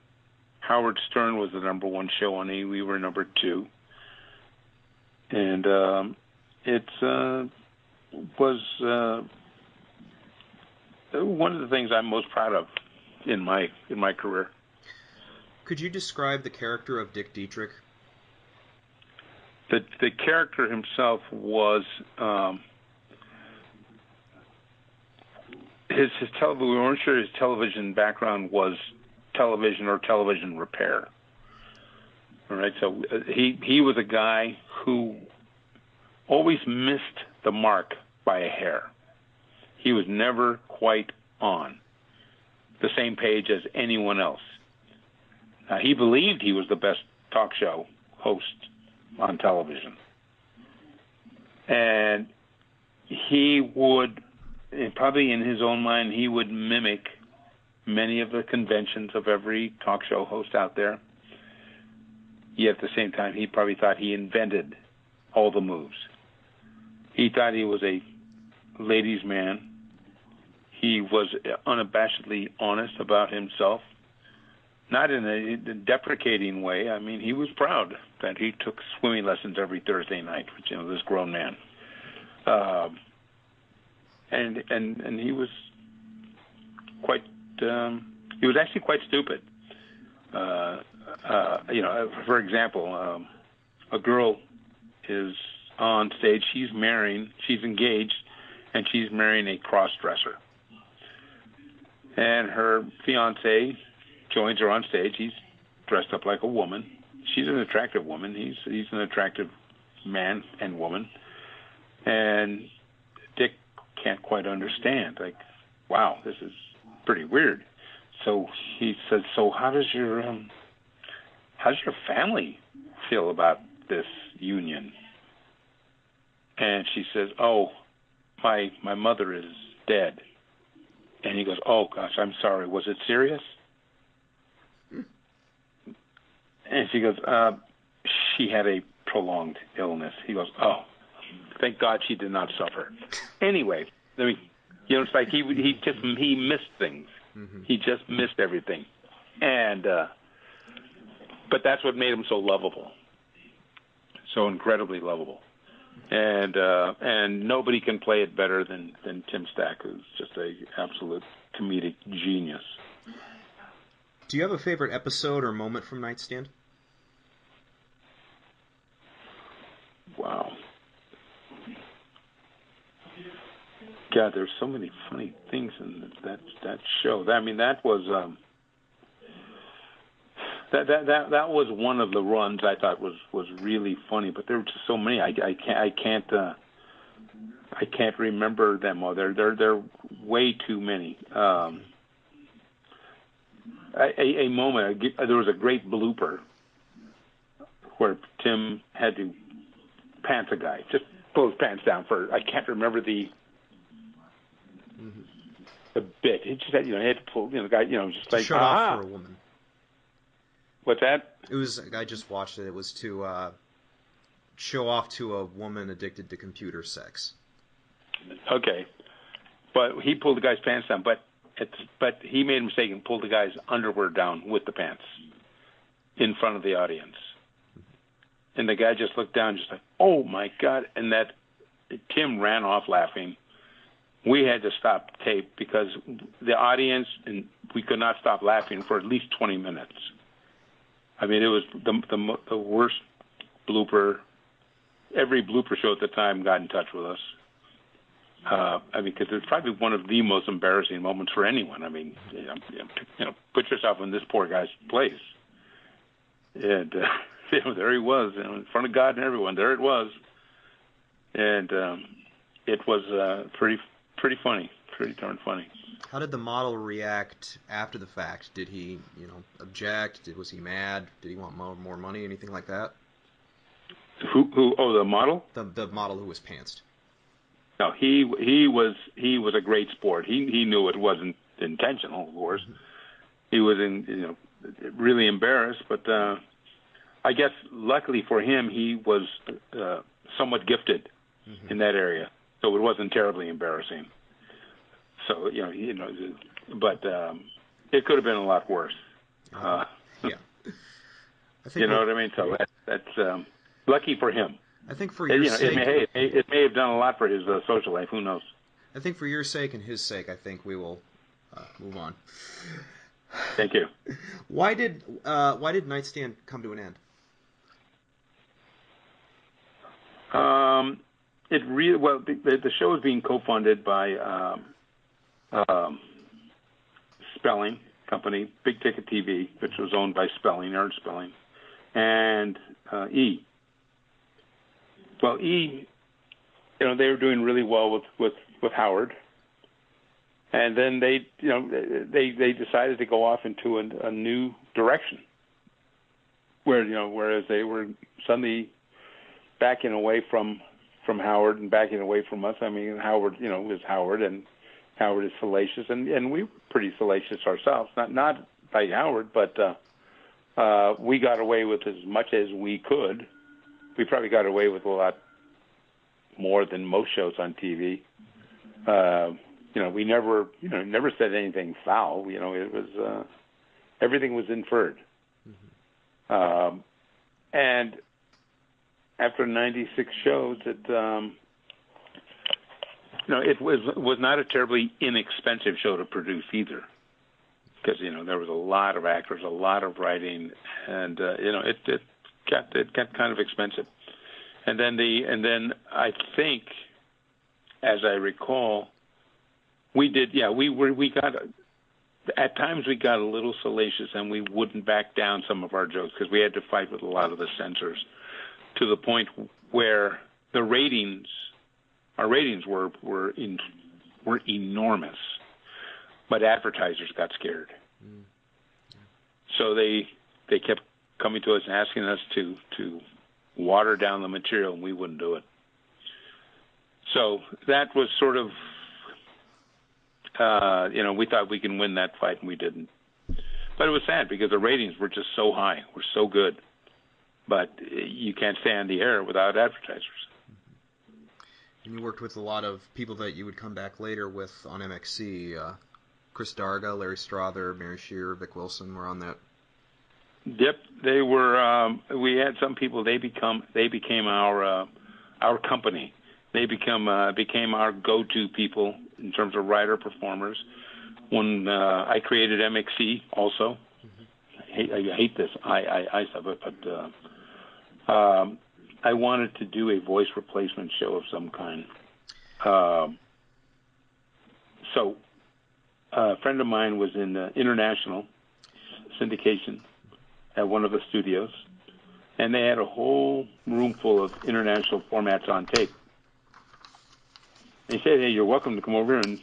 Howard Stern was the number one show on E. We were number two. And it was one of the things I'm most proud of in my career. Could you describe the character of Dick Dietrich? The character himself was his television. We weren't sure his television background was television or television repair. All right, so he was a guy who always missed the mark by a hair. He was never quite on the same page as anyone else. He believed he was the best talk show host on television. And he would, probably in his own mind, he would mimic many of the conventions of every talk show host out there. Yet at the same time, he probably thought he invented all the moves. He thought he was a ladies' man. He was unabashedly honest about himself, not in a deprecating way. I mean, he was proud that he took swimming lessons every Thursday night, which, this grown man. And he was quite, he was actually quite stupid. For example, a girl is on stage, she's engaged, and she's marrying a cross-dresser. And her fiancé joins her on stage. He's dressed up like a woman. She's an attractive woman. He's an attractive man and woman. And Dick can't quite understand. Like, wow, this is pretty weird. So he says, "So how does your family feel about this union?" And she says, "Oh, my mother is dead." And he goes, "Oh gosh, I'm sorry. Was it serious?" And she goes, "She had a prolonged illness." He goes, "Oh, thank God she did not suffer." Anyway, it's like he missed things. Mm-hmm. He just missed everything, and but that's what made him so lovable, so incredibly lovable. And nobody can play it better than Tim Stack, who's just a absolute comedic genius. Do you have a favorite episode or moment from Nightstand? Wow. God, there's so many funny things in that show. I mean, that was that was one of the runs I thought was really funny. But there were just so many. I can't remember them all. They're way too many. A moment. There was a great blooper where Tim had to pants a guy, just pull his pants down for. I can't remember the bit. He just had, he had to pull, the guy, just like show off for a woman. What's that? It was. I just watched it. It was to show off to a woman addicted to computer sex. Okay, but he pulled the guy's pants down. But he made a mistake and pulled the guy's underwear down with the pants in front of the audience. and the guy just looked down, just like, oh my God! And that Tim ran off laughing. We had to stop tape because the audience and we could not stop laughing for at least 20 minutes. I mean, it was the worst blooper. Every blooper show at the time got in touch with us. I mean, because it's probably one of the most embarrassing moments for anyone. I mean, put yourself in this poor guy's place. And there he was, in front of God and everyone. There it was, and it was pretty funny, pretty darn funny. How did the model react after the fact? Did he, object? Was he mad? Did he want more money? Anything like that? Who? Oh, the model? The model who was pantsed. No, he was a great sport. He knew it wasn't intentional, of course. Mm-hmm. He was really embarrassed, but I guess luckily for him, he was somewhat gifted in that area, so it wasn't terribly embarrassing. So but it could have been a lot worse. Yeah, I think you know what I mean. So that's lucky for him. I think for your sake, it may have done a lot for his social life. Who knows? I think for your sake and his sake, I think we will move on. Thank you. Why did Nightstand come to an end? The show is being co-funded by Spelling Company, Big Ticket TV, which was owned by Aaron Spelling, and E. Well, E, they were doing really well with Howard, and then they decided to go off into a new direction, whereas they were suddenly backing away from Howard and backing away from us. I mean, Howard, is Howard, and Howard is salacious, and we were pretty salacious ourselves. Not like Howard, but we got away with as much as we could. We probably got away with a lot more than most shows on TV. We never said anything foul. It was everything was inferred. Mm-hmm. And after 96 shows, it was not a terribly inexpensive show to produce either, because there was a lot of actors, a lot of writing, and it got kind of expensive. And then I think, as I recall, we got at times we got a little salacious, and we wouldn't back down some of our jokes because we had to fight with a lot of the censors, to the point where our ratings were enormous, but advertisers got scared. Mm. So they kept coming to us and asking us to water down the material, and we wouldn't do it. So that was sort of, we thought we can win that fight, and we didn't. But it was sad because the ratings were just so high, were so good. But you can't stay on the air without advertisers. And you worked with a lot of people that you would come back later with on MXC. Chris Darga, Larry Strother, Mary Shearer, Vic Wilson were on that. Yep, they were. We had some people. They became our company. They became our go-to people in terms of writer performers. When I created MXC, also, I hate this. I sub it, but I wanted to do a voice replacement show of some kind. So a friend of mine was in international syndication at one of the studios, and they had a whole room full of international formats on tape. They said, hey, you're welcome to come over and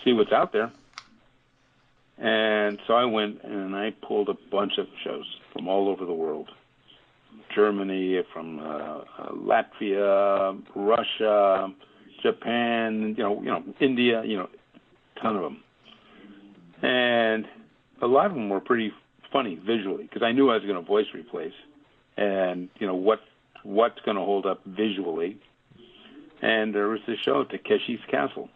see what's out there. And so I went and I pulled a bunch of shows from all over the world. Germany, from Latvia, Russia, Japan, India, a ton of them. And a lot of them were pretty funny visually, because I knew I was going to voice replace, and what's going to hold up visually. And there was this show, Takeshi's Castle.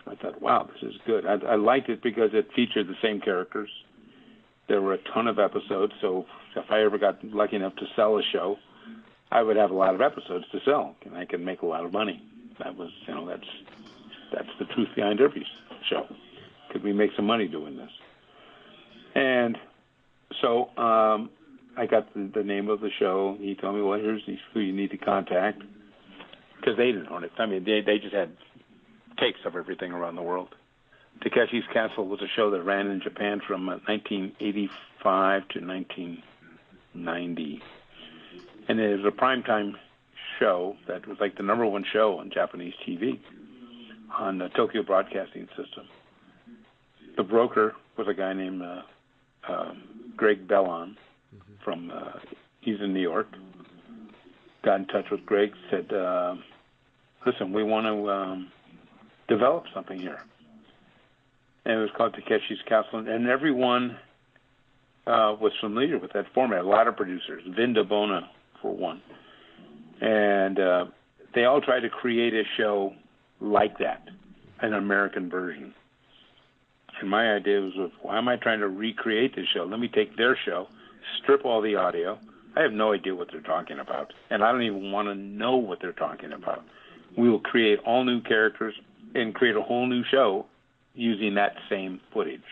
I thought, wow, this is good. I liked it because it featured the same characters. There were a ton of episodes, so if I ever got lucky enough to sell a show, I would have a lot of episodes to sell, and I could make a lot of money. That was, that's the truth behind every show. Could we make some money doing this? And so I got the name of the show. He told me, well, here's who you need to contact, because they didn't own it. I mean, they just had takes of everything around the world. Takeshi's Castle was a show that ran in Japan from 1985 to 1990. And it was a primetime show that was like the number one show on Japanese TV on the Tokyo Broadcasting System. The broker was a guy named Greg Bellon from, he's in New York. Got in touch with Greg, said, listen, we want to develop something here. And it was called Takeshi's Castle, and everyone was familiar with that format. A lot of producers, Vinda Bona for one, and they all tried to create a show like that, an American version. And my idea was, why am I trying to recreate this show? Let me take their show, strip all the audio. I have no idea what they're talking about, and I don't even want to know what they're talking about. We will create all new characters and create a whole new show using that same footage.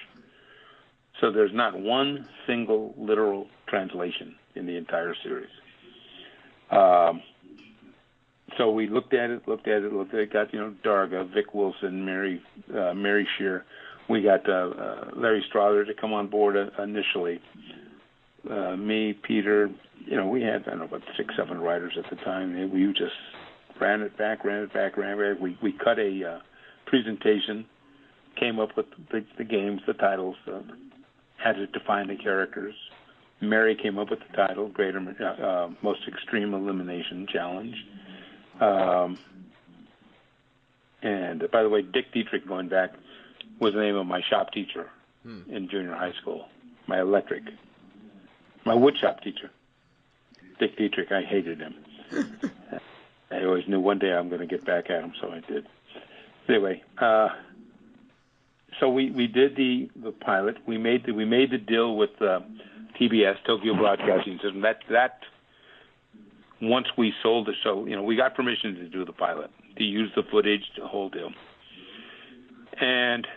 So there's not one single literal translation in the entire series. So we looked at it, got, Darga, Vic Wilson, Mary Shear. We got Larry Strother to come on board initially. Me, Peter, we had, I don't know, about 6, 7 writers at the time. We just ran it back. We cut a presentation, came up with the games, the titles, had to define the characters. Mary came up with the title, Most Extreme Elimination Challenge. And by the way, Dick Dietrich, going back, was the name of my shop teacher in junior high school. My wood shop teacher. Dick Dietrich, I hated him. I always knew one day I'm going to get back at him, so I did. Anyway, so we did the pilot. We made the deal with TBS, Tokyo Broadcasting System. That once we sold the show, we got permission to do the pilot, to use the footage, the whole deal. And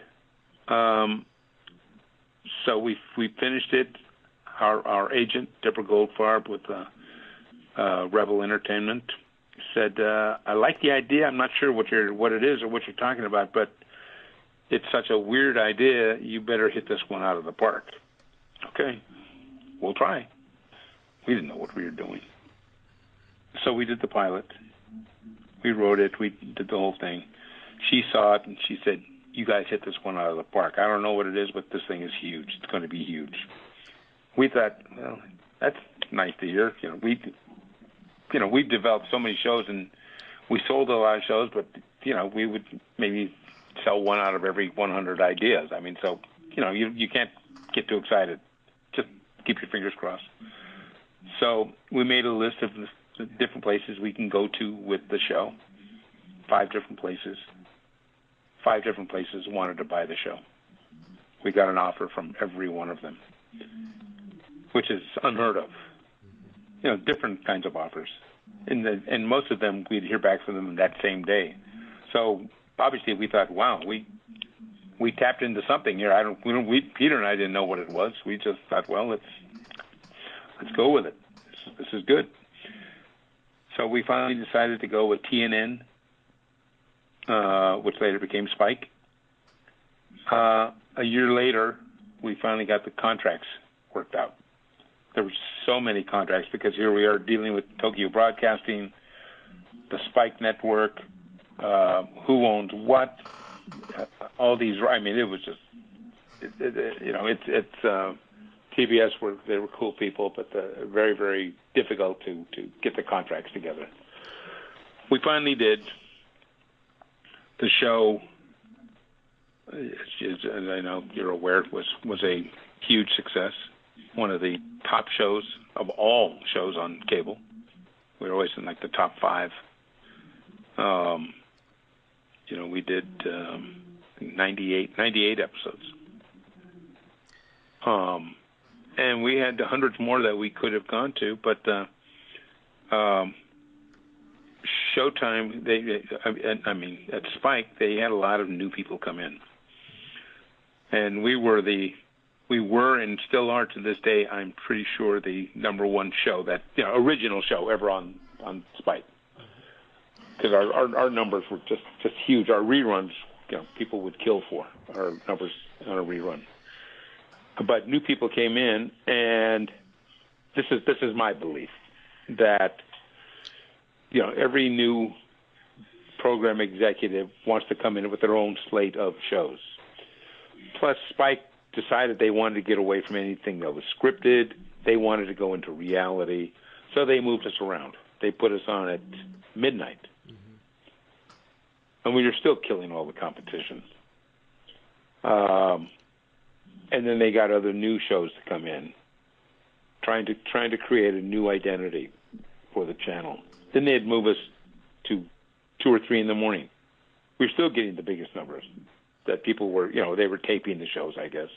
so we finished it. Our agent, Deborah Goldfarb, with Rebel Entertainment, said, I like the idea. I'm not sure what it is or what you're talking about, but it's such a weird idea. You better hit this one out of the park. Okay, we'll try. We didn't know what we were doing. So we did the pilot. We wrote it. We did the whole thing. She saw it, and she said, you guys hit this one out of the park. I don't know what it is, but this thing is huge. It's going to be huge. We thought, well, that's nice to hear. We've developed so many shows, and we sold a lot of shows, but, we would maybe sell one out of every 100 ideas. I mean, so, you can't get too excited. Just keep your fingers crossed. So we made a list of the different places we can go to with the show. 5 different places. 5 different places wanted to buy the show. We got an offer from every one of them, which is unheard of. Different kinds of offers. And most of them, we'd hear back from them that same day. So obviously we thought, wow, we tapped into something here. Peter and I didn't know what it was. We just thought, well, let's go with it. This is good. So we finally decided to go with TNN, which later became Spike. A year later, we finally got the contracts worked out. There were so many contracts because here we are dealing with Tokyo Broadcasting, the Spike Network, who owns what, all these. I mean, it was just, TBS they were cool people, but very, very difficult to get the contracts together. We finally did. The show, as I know you're aware, was a huge success. One of the top shows of all shows on cable. We were always in like the top 5. We did 98 episodes. And we had hundreds more that we could have gone to, but Showtime, at Spike, they had a lot of new people come in. And we were and still are to this day, I'm pretty sure, the number one show, that original show ever on Spike. Because our numbers were just huge. Our reruns, people would kill for our numbers on a rerun. But new people came in, and this is my belief, that every new program executive wants to come in with their own slate of shows. Plus, Spike decided they wanted to get away from anything that was scripted. They wanted to go into reality. So they moved us around. They put us on at midnight. Mm-hmm. And we were still killing all the competition. And then they got other new shows to come in, trying to create a new identity for the channel. Then they'd move us to 2 or 3 in the morning. We were still getting the biggest numbers that people were, they were taping the shows, I guess.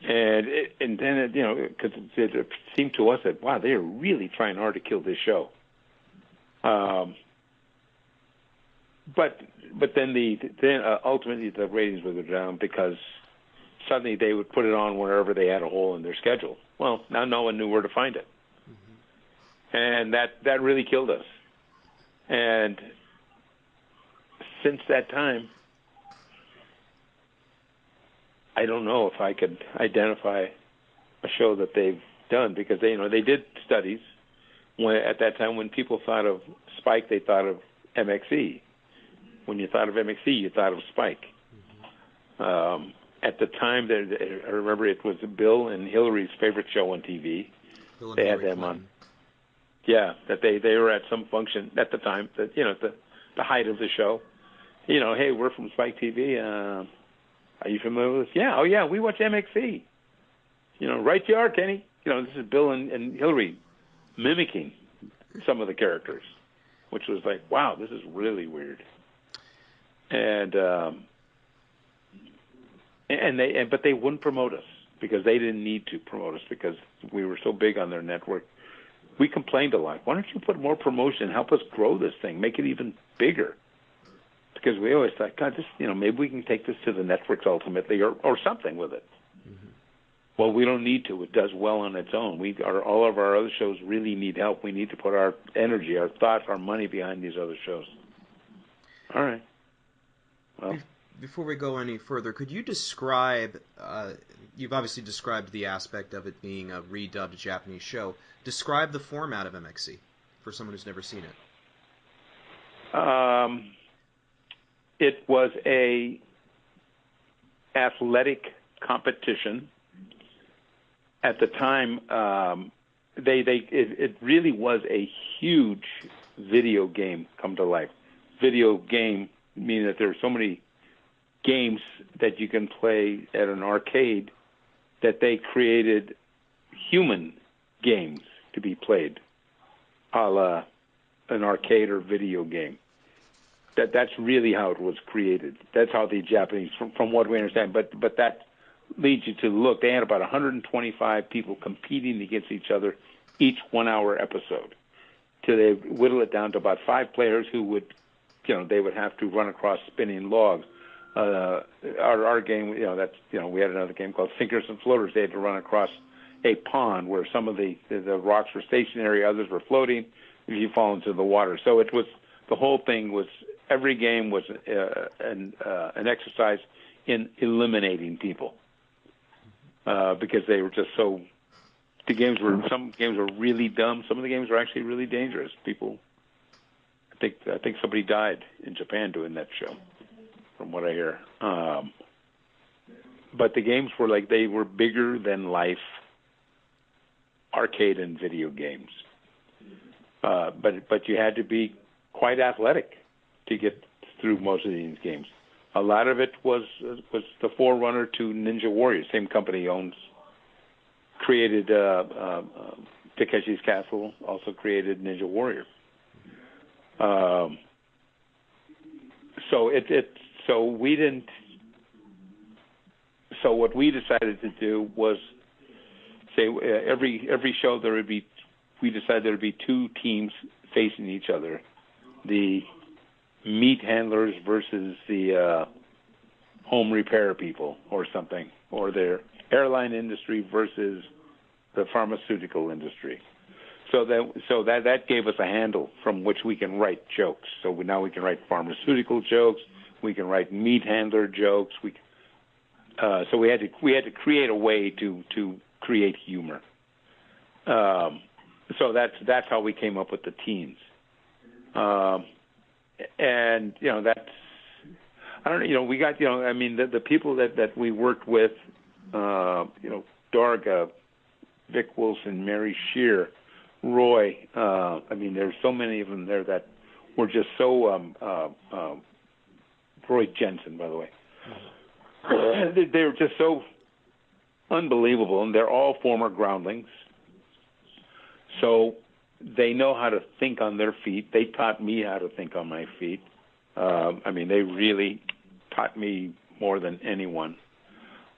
And then, because it seemed to us that, wow, they are really trying hard to kill this show. But then ultimately the ratings would go down because suddenly they would put it on wherever they had a hole in their schedule. Well, now no one knew where to find it. Mm-hmm. And that really killed us. And since that time, I don't know if I could identify a show that they've done, because they did studies at that time. When people thought of Spike, they thought of MXE. When you thought of MXE, you thought of Spike. Mm-hmm. At the time, I remember it was Bill and Hillary's favorite show on TV. They had them on. Yeah, that they were at some function at the time, at the height of the show. Hey, we're from Spike TV. Are you familiar with this? Yeah, oh yeah, we watch MXC. Right you are, Kenny. This is Bill and Hillary mimicking some of the characters, which was like, wow, this is really weird. But they wouldn't promote us because they didn't need to promote us because we were so big on their network. We complained a lot. Why don't you put more promotion, help us grow this thing, make it even bigger? Because we always thought, God, this, maybe we can take this to the networks ultimately, or something with it. Mm-hmm. Well, we don't need to. It does well on its own. All of our other shows really need help. We need to put our energy, our thoughts, our money behind these other shows. All right. Well, before we go any further, could you describe? You've obviously described the aspect of it being a redubbed Japanese show. Describe the format of MXC for someone who's never seen it. It was a athletic competition. At the time, it really was a huge video game come to life. Video game meaning that there are so many games that you can play at an arcade that they created human games to be played, a la an arcade or video game. That's really how it was created. That's how the Japanese, from what we understand. But that leads you to look. They had about 125 people competing against each other, each 1-hour episode, till they whittle it down to about 5 players who would, they would have to run across spinning logs. Our game, we had another game called Sinkers and Floaters. They had to run across a pond where some of the rocks were stationary, others were floating. If you fall into the water, so it was. The whole thing was, every game was an exercise in eliminating people because they were just so. Some games were really dumb. Some of the games were actually really dangerous. People, I think somebody died in Japan doing that show, from what I hear. But the games were they were bigger than life arcade and video games. But you had to be quite athletic to get through most of these games. A lot of it was the forerunner to Ninja Warrior. Same company created Takeshi's Castle, also created Ninja Warrior. So what we decided to do was say every show there would be we decided there'd be two teams facing each other: the meat handlers versus the home repair people, or something, or their airline industry versus the pharmaceutical industry. So that gave us a handle from which we can write jokes. So now we can write pharmaceutical jokes. We can write meat handler jokes. So we had to create a way to create humor. So that's how we came up with the teams. And that's, I don't know. We got I mean the people that we worked with, Darga, Vic Wilson, Mary Shear, Roy. I mean, there's so many of them there that were just so. Roy Jensen, by the way. They were just so unbelievable, and they're all former groundlings. So they know how to think on their feet. They taught me how to think on my feet. I mean, they really taught me more than anyone.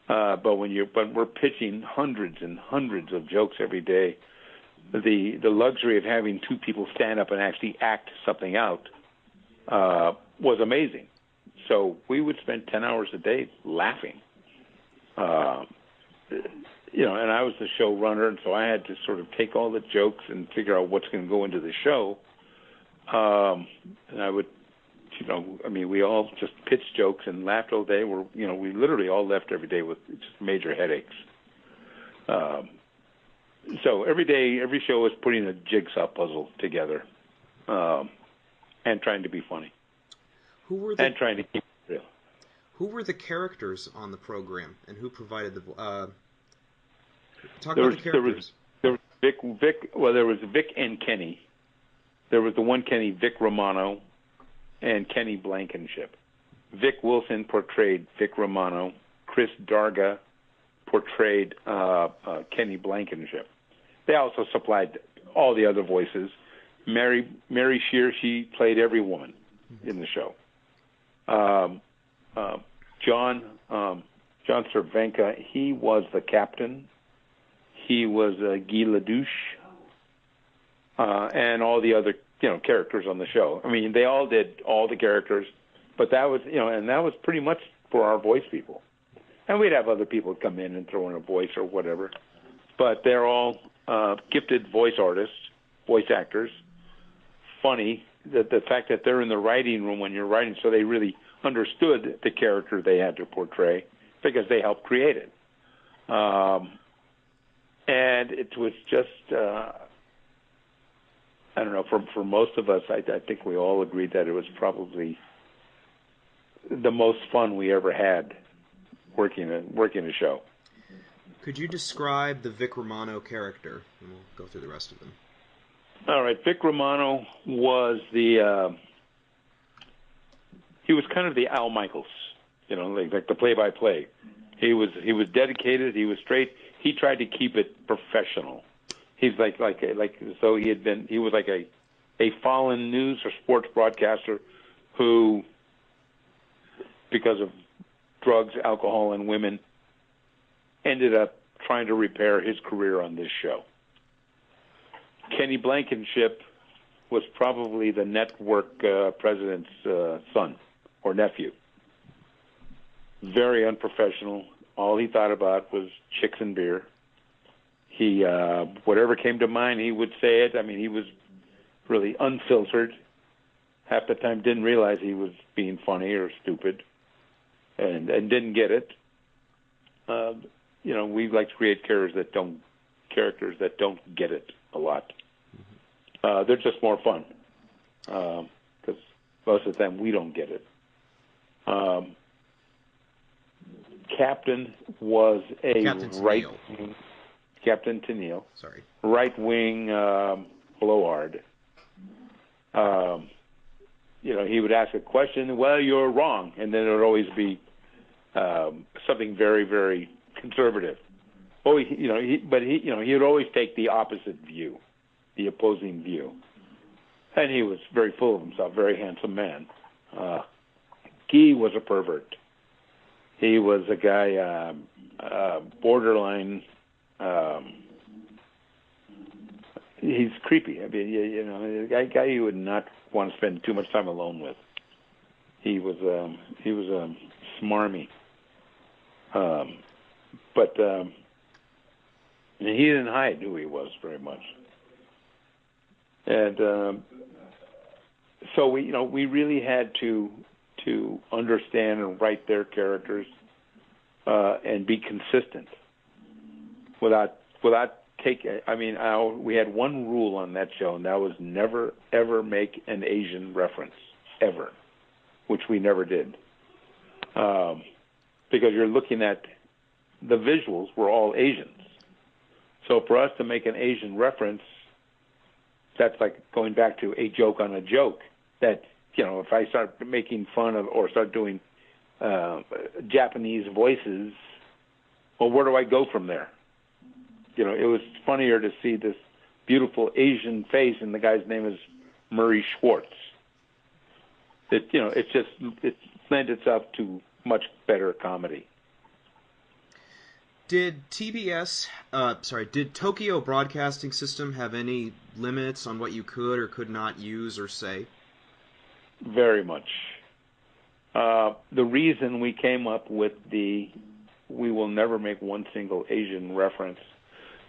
But we're pitching hundreds and hundreds of jokes every day, the luxury of having two people stand up and actually act something out was amazing. So we would spend 10 hours a day laughing. And I was the showrunner, and so I had to sort of take all the jokes and figure out what's going to go into the show. And I would, we all just pitched jokes and laughed all day. We literally all left every day with just major headaches. So every day, every show was putting a jigsaw puzzle together, and trying to be funny. And trying to keep it real. Who were the characters on the program, and who provided the? Talk about the characters. There was Vic. Well, there was Vic and Kenny. There was the one Kenny, Vic Romano, and Kenny Blankenship. Vic Wilson portrayed Vic Romano. Chris Darga portrayed Kenny Blankenship. They also supplied all the other voices. Mary Shear, she played every woman in the show. John Cervenka, he was the captain. He was Guy LeDouche, and all the other characters on the show. I mean, they all did all the characters, but that was and that was pretty much for our voice people. And we'd have other people come in and throw in a voice or whatever, but they're all gifted voice artists, voice actors. Funny. The fact that they're in the writing room when you're writing, so they really understood the character they had to portray because they helped create it. And it was just, I don't know, for most of us, I think we all agreed that it was probably the most fun we ever had working a show. Could you describe the Vic Romano character? And we'll go through the rest of them. All right, Vic Romano was he was kind of the Al Michaels, like the play-by-play. He was dedicated. He was straight. He tried to keep it professional. He's so he was like a fallen news or sports broadcaster who, because of drugs, alcohol, and women, ended up trying to repair his career on this show. Kenny Blankenship was probably the network president's son or nephew. Very unprofessional. All he thought about was chicks and beer. He, whatever came to mind, he would say it. I mean, he was really unfiltered. Half the time didn't realize he was being funny or stupid and didn't get it. We like to create characters that don't get it a lot. They're just more fun because most of the time we don't get it. Captain was Captain Tennille. Sorry. Right-wing blowhard. He would ask a question. Well, you're wrong, and then it would always be something very, very conservative. He would always take the opposite view, the opposing view, and he was very full of himself, very handsome man. Guy was a pervert. He was a guy he's creepy. I mean, you know, a guy you would not want to spend too much time alone with. He was smarmy, but he didn't hide who he was very much. And so we really had to understand and write their characters and be consistent without taking. I mean, we had one rule on that show, and that was never ever make an Asian reference ever, which we never did, because you're looking at the visuals were all Asians. So for us to make an Asian reference, that's like going back to a joke on a joke. That, you know, if I start making fun of or start doing Japanese voices, well, where do I go from there? You know, it was funnier to see this beautiful Asian face, and the guy's name is Murray Schwartz. It lent itself to much better comedy. Did did Tokyo Broadcasting System have any limits on what you could or could not use or say? Very much. The reason we came up with we will never make one single Asian reference,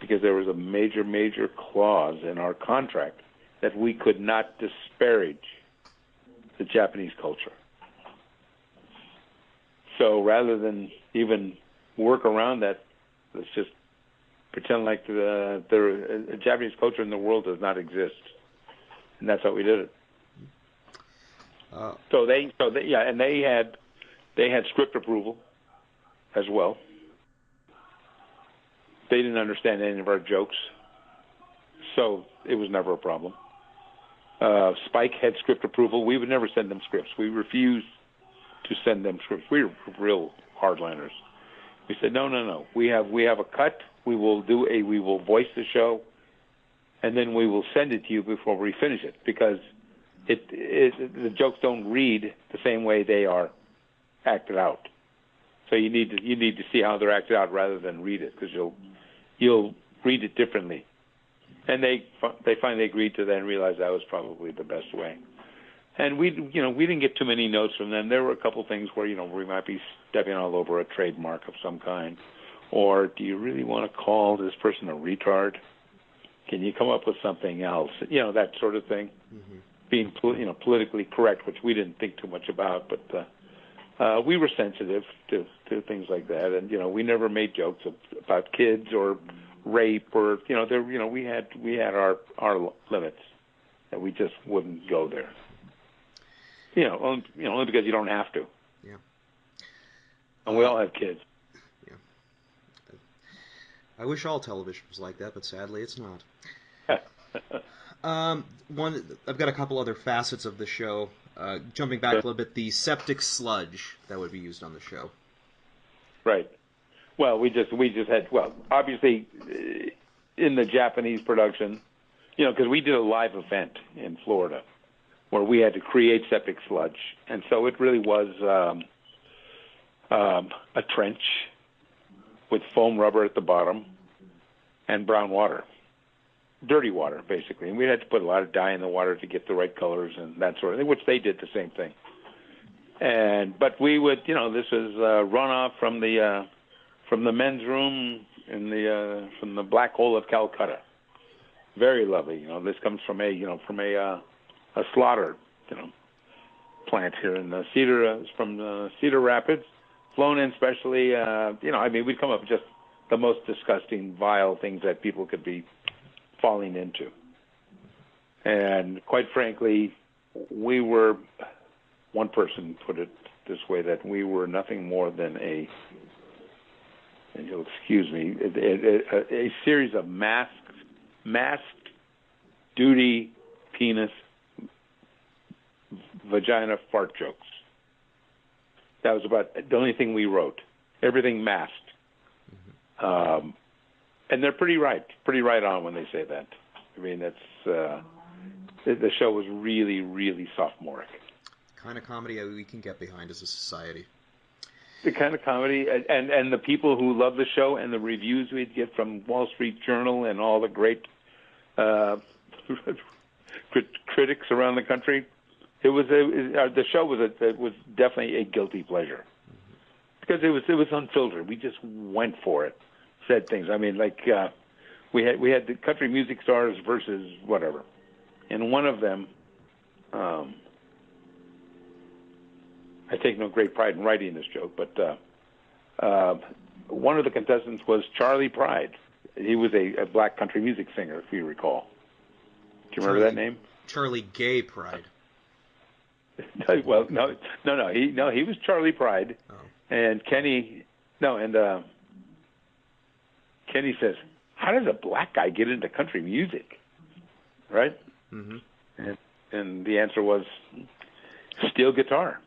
because there was a major, major clause in our contract that we could not disparage the Japanese culture. So rather than even work around that, let's just pretend like the Japanese culture in the world does not exist, and that's how we did it. So they had script approval as well. They didn't understand any of our jokes, so it was never a problem. Spike had script approval. We would never send them scripts. We refused to send them scripts. We were real hardliners. We said, no. We have a cut. We will voice the show, and then we will send it to you before we finish it, because the jokes don't read the same way they are acted out. So you need to see how they're acted out rather than read it, because you'll read it differently. And they finally agreed to that and realized that was probably the best way. And we didn't get too many notes from them. There were a couple things where, we might be stepping all over a trademark of some kind. Or, do you really want to call this person a retard? Can you come up with something else? That sort of thing. Mm-hmm. Being politically correct, which we didn't think too much about, but we were sensitive to things like that. And we never made jokes about kids or rape or we had our limits, and we just wouldn't go there. Only because you don't have to. Yeah. And we all have kids. Yeah. I wish all television was like that, but sadly it's not. I've got a couple other facets of the show. Jumping back a little bit, the Septic Sludge that would be used on the show. Right. Well, we just had, obviously in the Japanese production, because we did a live event in Florida where we had to create Septic Sludge. And so it really was a trench with foam rubber at the bottom and brown water. Dirty water, basically. And we had to put a lot of dye in the water to get the right colors and that sort of thing, which they did the same thing. But we would, this was runoff from the men's room from the Black Hole of Calcutta. Very lovely. This comes from a slaughter, plant here in the from Cedar Rapids, flown in specially. We'd come up with just the most disgusting, vile things that people could be falling into. And quite frankly, one person put it this way, that we were nothing more than and you'll excuse me, a series of masked duty penis vagina fart jokes. That was about the only thing we wrote. Everything masked. Mm-hmm. And they're pretty right on when they say that. I mean, that's the show was really, really sophomoric. Kind of comedy we can get behind as a society. The kind of comedy, and the people who love the show, and the reviews we'd get from Wall Street Journal and all the great critics around the country. The show was definitely a guilty pleasure because it was unfiltered. We just went for it, said things. I mean, like we had the country music stars versus whatever, and one of them. I take no great pride in writing this joke, but one of the contestants was Charlie Pride. He was a black country music singer, if you recall. Do you remember that name? Charlie Gay Pride. Well, no. He was Charlie Pride, and Kenny says, "How does a black guy get into country music?" Right? Mm-hmm. And the answer was steel guitar.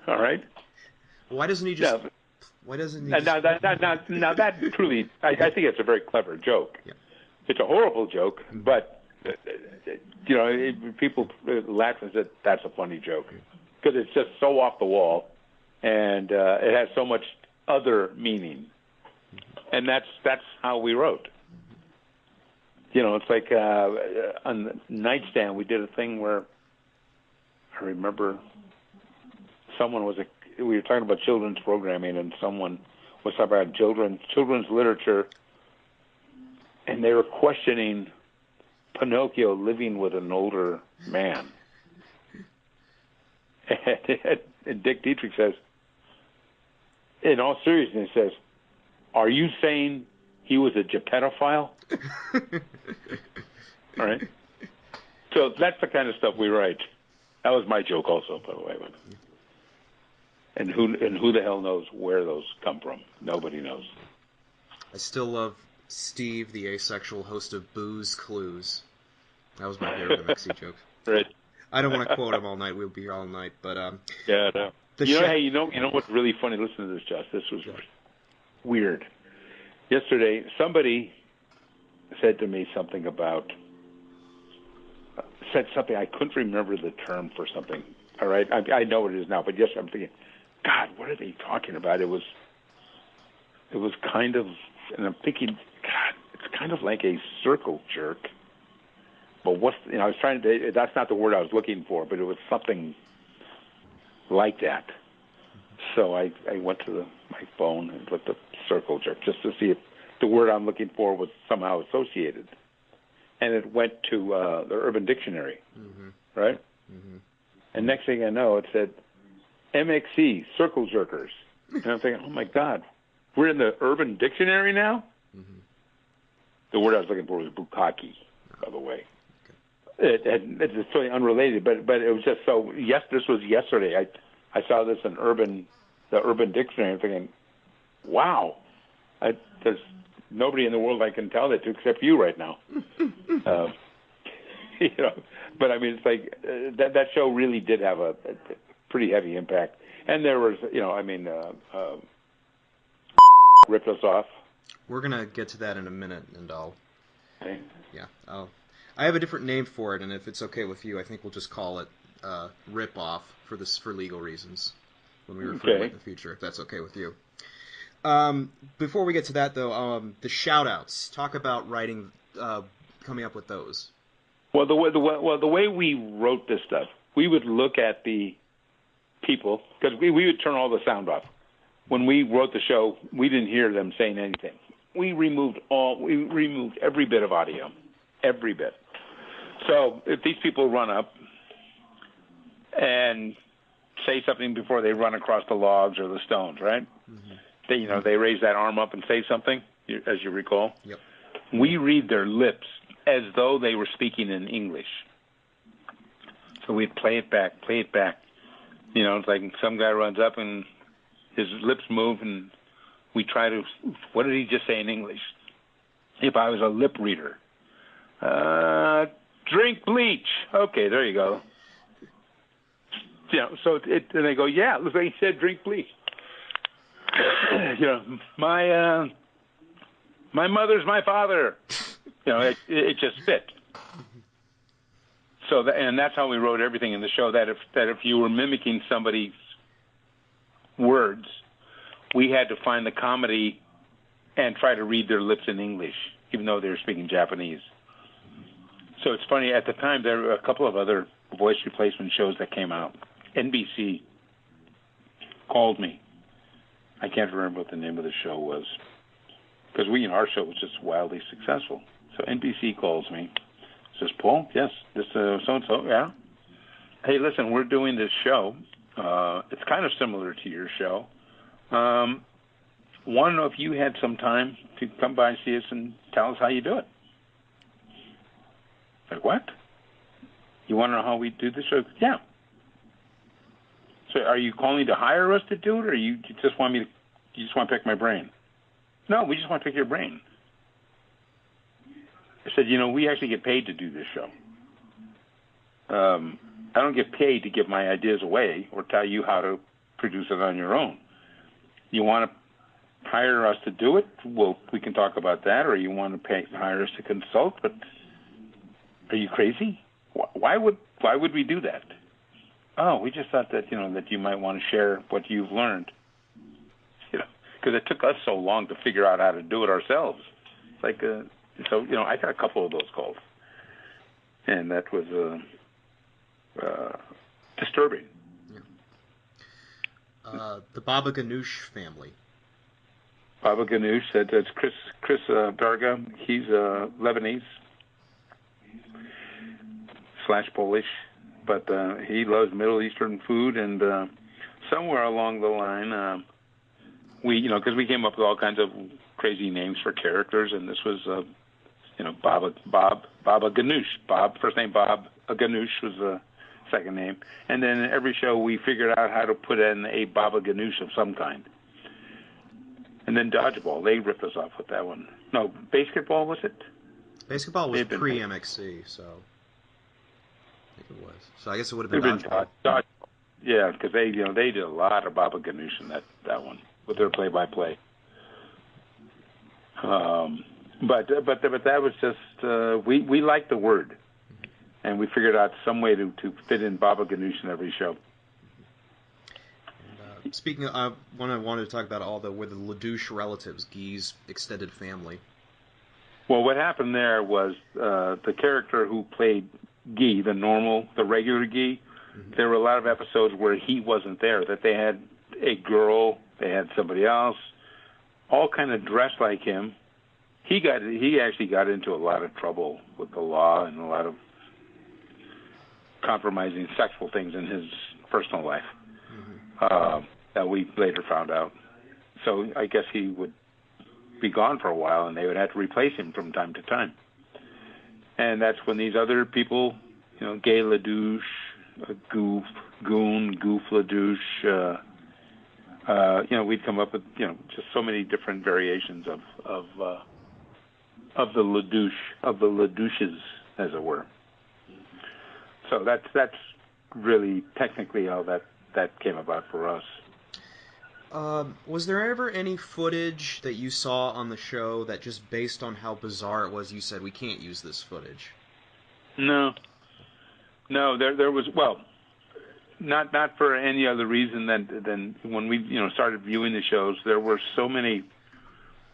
All right. Why doesn't he just? No. Why doesn't he? Now that truly, I think it's a very clever joke. Yeah. It's a horrible joke, but people laugh and say that's a funny joke because it's just so off the wall, and it has so much other meaning, and that's how we wrote. It's like on the Nightstand we did a thing where I remember we were talking about children's programming, and someone was talking about children's literature, and they were questioning Pinocchio living with an older man. And Dick Dietrich says, in all seriousness, says, "Are you saying he was a Geppettophile?" All right. So that's the kind of stuff we write. That was my joke also, by the way. And who the hell knows where those come from? Nobody knows. I still love Steve, the asexual host of Booze Clues. That was my favorite MXC joke. Right. I don't want to quote him all night. We'll be here all night, but yeah, no. You know what's really funny? Listen to this, Josh. This was weird. Yesterday, somebody said to me something about I couldn't remember the term for something. All right, I know what it is now, but yes, I'm thinking, God, what are they talking about? It was kind of, and I'm thinking, God, it's kind of like a circle jerk. But I was trying to. That's not the word I was looking for, but it was something like that. So I went to my phone and looked up circle jerk just to see if the word I'm looking for was somehow associated. And it went to the Urban Dictionary, right? Mm-hmm. And next thing I know, it said MXC, circle jerkers. And I'm thinking, oh my God, we're in the Urban Dictionary now? Mm-hmm. The word I was looking for was bukkake, by the way. Okay. It's totally unrelated, but it was just so. Yes, this was yesterday. I saw this in the Urban Dictionary. I'm thinking, wow, there's nobody in the world I can tell that to except you right now. But I mean, it's like that show really did have a pretty heavy impact. And there was, ripped us off. We're gonna get to that in a minute, and I'll. Okay. Yeah, I have a different name for it, and if it's okay with you, I think we'll just call it "rip off" for legal reasons when we refer to it in the future, if that's okay with you. Before we get to that, though, the shout-outs. Talk about writing, coming up with those. Well, the way we wrote this stuff, we would look at the people, because we would turn all the sound off. When we wrote the show, we didn't hear them saying anything. We removed every bit of audio, every bit. So if these people run up and say something before they run across the logs or the stones, right? Mm-hmm. They raise that arm up and say something, as you recall. Yep. We read their lips as though they were speaking in English. So we play it back. It's like some guy runs up and his lips move, and we try to, what did he just say in English? If I was a lip reader. Drink bleach. Okay, there you go. And they go, yeah, looks like he said drink bleach. My mother's my father. It just fit. So and that's how we wrote everything in the show. That if you were mimicking somebody's words, we had to find the comedy and try to read their lips in English even though they were speaking Japanese. So it's funny, at the time, there were a couple of other voice replacement shows that came out. NBC called me. I can't remember what the name of the show was, because our show was just wildly successful. So NBC calls me, says, Paul, yes, this so-and-so, yeah. Hey, listen, we're doing this show. It's kind of similar to your show. Want to know if you had some time to come by and see us and tell us how you do it. Like, what? You want to know how we do this show? Yeah. So are you calling to hire us to do it, or you just want to pick my brain? No, we just want to pick your brain. I said, we actually get paid to do this show. I don't get paid to give my ideas away or tell you how to produce it on your own. You want to hire us to do it? Well, we can talk about that. Or you want to hire us to consult? But are you crazy? Why would we do that? Oh, we just thought that that you might want to share what you've learned. Because it took us so long to figure out how to do it ourselves. It's like I got a couple of those calls, and that was disturbing. Yeah. The Bobaganosh family. Bobaganosh, that's Chris Darga. He's Lebanese / Polish, but he loves Middle Eastern food, and somewhere along the line, because we came up with all kinds of crazy names for characters, and this was, Bobaganosh. Bob, first name Bob. Ganoush was the second name. And then in every show we figured out how to put in a Bobaganosh of some kind. And then Dodgeball, they ripped us off with that one. No, Basketball, was it? Basketball was pre-MXC, so I think it was. So I guess it would have been Dodgeball. Yeah, because they did a lot of Bobaganosh in that one with their play-by-play. But that was just we liked the word, and we figured out some way to fit in Bobaganosh in every show. And, speaking of, I wanted to talk about were the LeDouche relatives, Guy's extended family. Well, what happened there was the character who played Guy, the regular Guy, there were a lot of episodes where he wasn't there, that they had a girl, they had somebody else, all kind of dressed like him. He actually got into a lot of trouble with the law and a lot of compromising sexual things in his personal life that we later found out. So I guess he would be gone for a while, and they would have to replace him from time to time. And that's when these other people, Gay LeDouche, Goof LeDouche, we'd come up with, just so many different variations of the LeDouches, as it were. So that's really technically how that came about for us. Was there ever any footage that you saw on the show that just based on how bizarre it was, you said, we can't use this footage? No, there was, well, not for any other reason than when we, started viewing the shows, there were so many,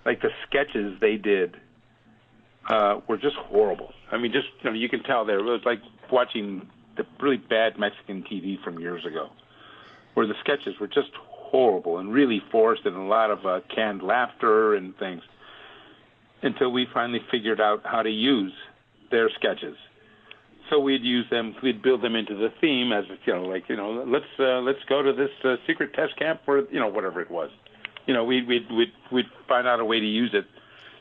like the sketches they did were just horrible. I mean, just, you can tell there, it was like watching the really bad Mexican TV from years ago, where the sketches were just horrible and really forced and a lot of canned laughter and things, until we finally figured out how to use their sketches. So we'd use them, we'd build them into the theme as, let's go to this secret test camp for, whatever it was. We'd find out a way to use it.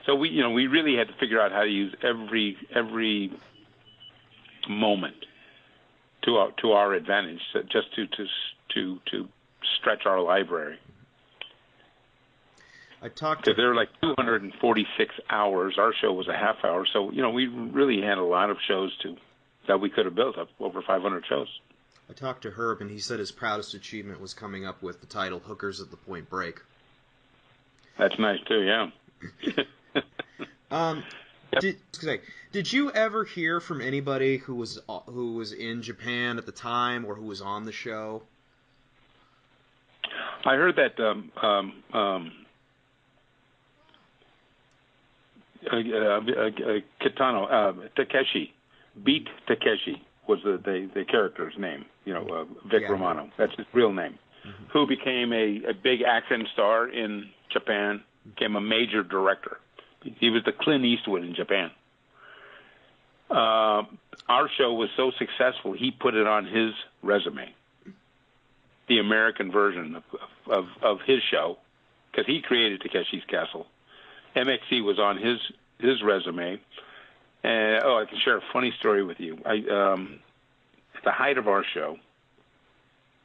So we really had to figure out how to use every moment to our advantage, just to stretch our library. Because there were like 246 hours. Our show was a half hour, so we really had a lot of shows that we could have built up, over 500 shows. I talked to Herb, and he said his proudest achievement was coming up with the title "Hookers at the Point Break." That's nice too, yeah. Did you ever hear from anybody who was in Japan at the time or who was on the show? Kitano, Takeshi, Beat Takeshi was the character's name. Vic Romano. That's his real name. Mm-hmm. Who became a big action star in Japan, became a major director. He was the Clint Eastwood in Japan. Our show was so successful, he put it on his resume, the American version of his show, because he created Takeshi's Castle. MXC was on his resume. And, I can share a funny story with you. At the height of our show,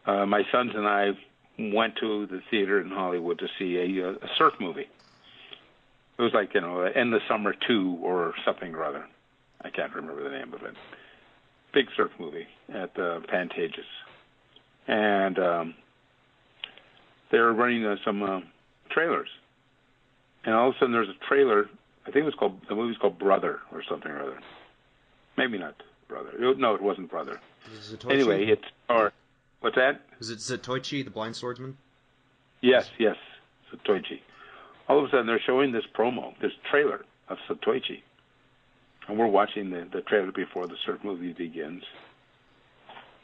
my sons and I went to the theater in Hollywood to see a surf movie. It was like, Endless Summer 2 or something or other. I can't remember the name of it. Big surf movie at Pantages. And they were running some trailers. And all of a sudden there's a trailer, I think the movie's called Brother or something or other. Maybe not Brother. No, it wasn't Brother. Anyway, what's that? Is it Zatoichi, the blind swordsman? Yes, Zatoichi. All of a sudden they're showing this promo, this trailer of Zatoichi. And we're watching the trailer before the surf movie begins.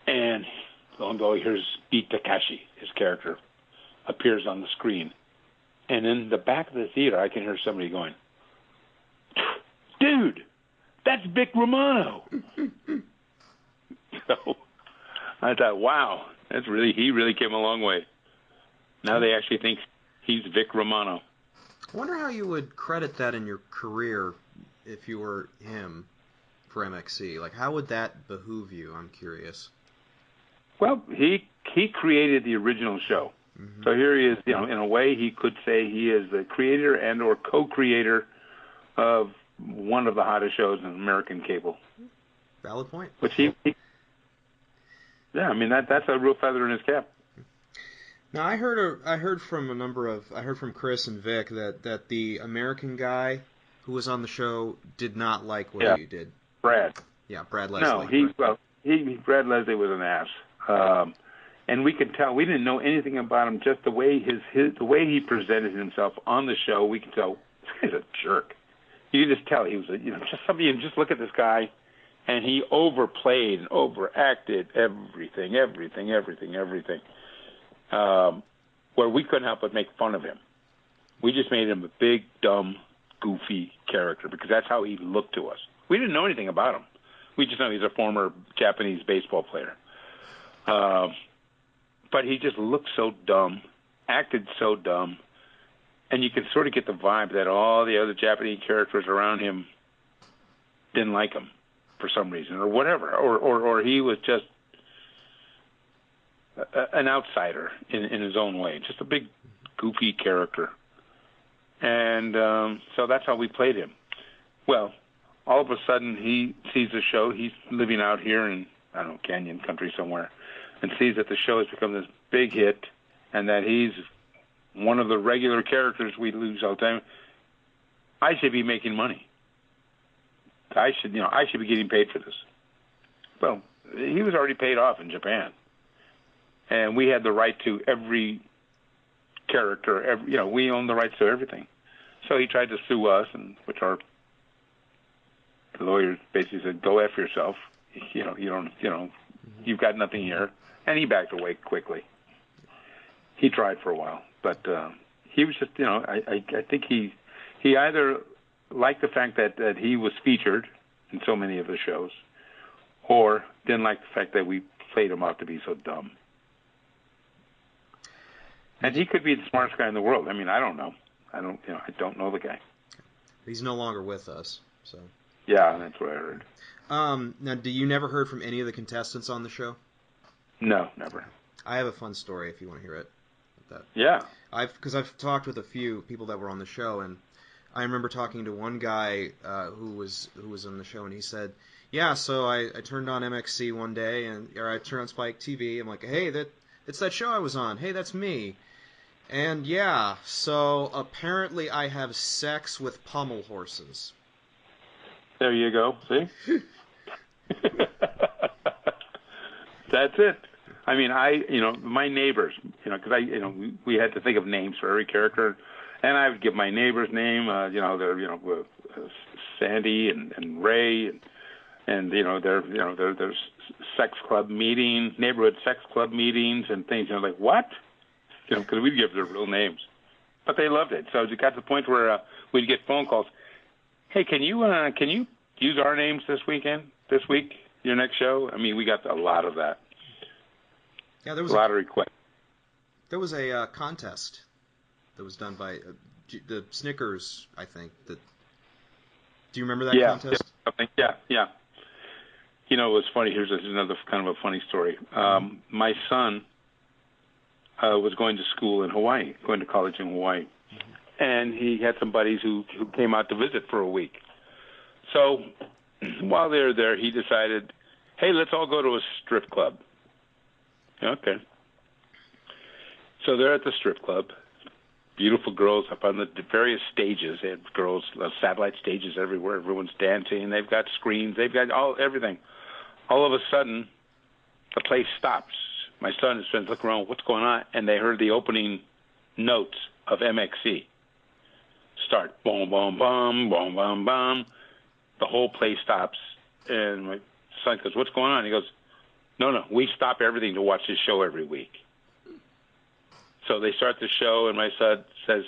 And lo and behold, here's Beat Takeshi, his character, appears on the screen. And in the back of the theater, I can hear somebody going, "Dude, that's Vic Romano." So I thought, wow, he really came a long way. Now they actually think he's Vic Romano. I wonder how you would credit that in your career if you were him for MXC. Like, how would that behoove you? I'm curious. Well, he created the original show. Mm-hmm. So here he is, in a way he could say he is the creator and or co-creator of one of the hottest shows in American cable. Valid point. Which that's a real feather in his cap. Now I heard from Chris and Vic that the American guy who was on the show did not like what you did. Brad. Yeah, Brad Leslie. No, Brad Leslie was an ass. And we could tell, we didn't know anything about him, just the way the way he presented himself on the show, we could tell, this guy's a jerk. You could just tell he was just somebody, and just look at this guy, and he overplayed and overacted everything. Where we couldn't help but make fun of him. We just made him a big, dumb, goofy character, because that's how he looked to us. We didn't know anything about him. We just know he's a former Japanese baseball player. But he just looked so dumb, acted so dumb, and you could sort of get the vibe that all the other Japanese characters around him didn't like him for some reason or whatever, or he was just an outsider in his own way, just a big, goofy character. And so that's how we played him. Well, all of a sudden he sees the show. He's living out here in, Canyon Country somewhere, and sees that the show has become this big hit and that he's one of the regular characters we lose all the time. I should be making money. I should be getting paid for this. Well, he was already paid off in Japan. And we had the right to every character, we own the rights to everything. So he tried to sue us, and which our lawyers basically said, "Go F yourself. You've got nothing here." And he backed away quickly. He tried for a while, but he was just, I think he either liked the fact that he was featured in so many of the shows, or didn't like the fact that we played him out to be so dumb. And he could be the smartest guy in the world. I don't know. I don't know the guy. He's no longer with us, so. Yeah, that's what I heard. Now, you never heard from any of the contestants on the show? No, never. I have a fun story if you want to hear it. Yeah. Because I've talked with a few people that were on the show, and I remember talking to one guy who was on the show, and he said, "Yeah, so I turned on MXC one day, or I turned on Spike TV. I'm like, hey, it's that show I was on. Hey, that's me. And yeah, so apparently I have sex with pommel horses." There you go. See? That's it. My neighbors, because we had to think of names for every character, And I would give my neighbor's name, Sandy and Ray, and there's sex club meetings, neighborhood sex club meetings, and things. Like what? Because we'd give their real names, but they loved it. So it got to the point where we'd get phone calls. Hey, can you use our names this week, your next show? I mean, we got a lot of that. Yeah, there was a lot of requests. There was a contest that was done by the Snickers, I think. Do you remember that contest? Yeah. It was funny. Here's another kind of a funny story. My son was going to school in Hawaii, going to college in Hawaii. And he had some buddies who came out to visit for a week. So while they were there, he decided, hey, let's all go to a strip club. Okay. So they're at the strip club. Beautiful girls up on the various stages. They had girls, satellite stages everywhere. Everyone's dancing. They've got screens. They've got everything. All of a sudden, the place stops. My son and his friends look around, what's going on? And they heard the opening notes of MXC start. Boom, boom, boom, boom, boom, boom. The whole place stops. And my son goes, what's going on? He goes, no, we stop everything to watch this show every week. So they start the show, and my son says,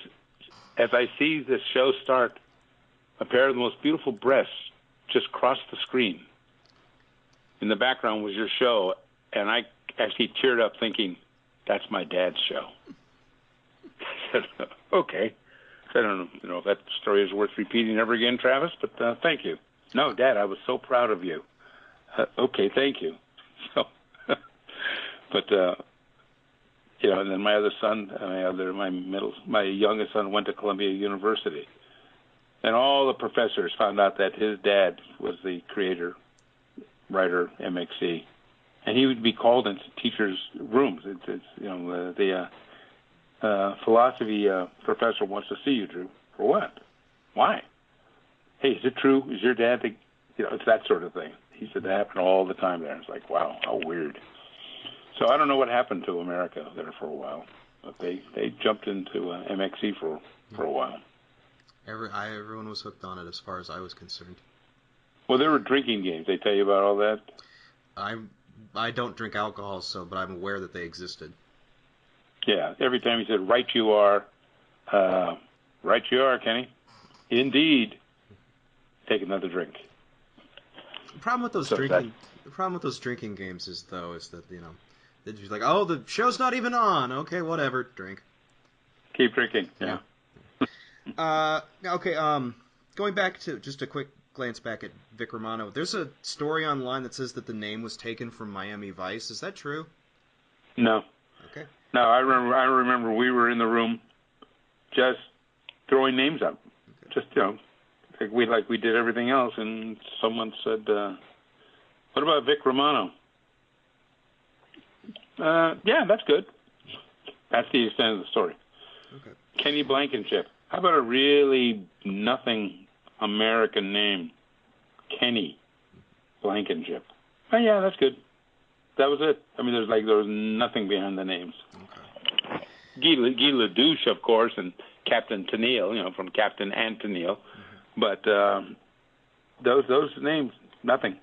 as I see this show start, a pair of the most beautiful breasts just crossed the screen. In the background was your show, and I actually teared up thinking, that's my dad's show. I said, okay. I don't know if that story is worth repeating ever again, Travis, but thank you. No, Dad, I was so proud of you. Okay, thank you. So, but and then my other son, my youngest son went to Columbia University, and all the professors found out that his dad was the creator, writer, MXC, and he would be called into teachers' rooms. The philosophy professor wants to see you, Drew. For what? Why? Hey, is it true? Is your dad it's that sort of thing. He said that happened all the time there. It's like, wow, how weird. So I don't know what happened to America there for a while, but they jumped into MXC for a while. Everyone was hooked on it as far as I was concerned. Well, there were drinking games. They tell you about all that? I don't drink alcohol, but I'm aware that they existed. Yeah, every time he said, right you are, Kenny. Indeed. Take another drink. The problem with those drinking games is that they'd be like, oh, the show's not even on. Okay, whatever, drink. Keep drinking. Yeah. Okay. Going back to just a quick glance back at Vic Romano. There's a story online that says that the name was taken from Miami Vice. Is that true? No. Okay. No, I remember we were in the room just throwing names up. Okay. Just like we did everything else, and someone said, "What about Vic Romano?" Yeah, that's good. That's the extent of the story. Okay. Kenny Blankenship. How about a really nothing American name? Kenny Blankenship. Oh, yeah, that's good. That was it. I mean, there was nothing behind the names. Okay. Guy LeDouche, of course, and Captain Tennille, from Captain and Tennille. Mm-hmm. But those names, nothing.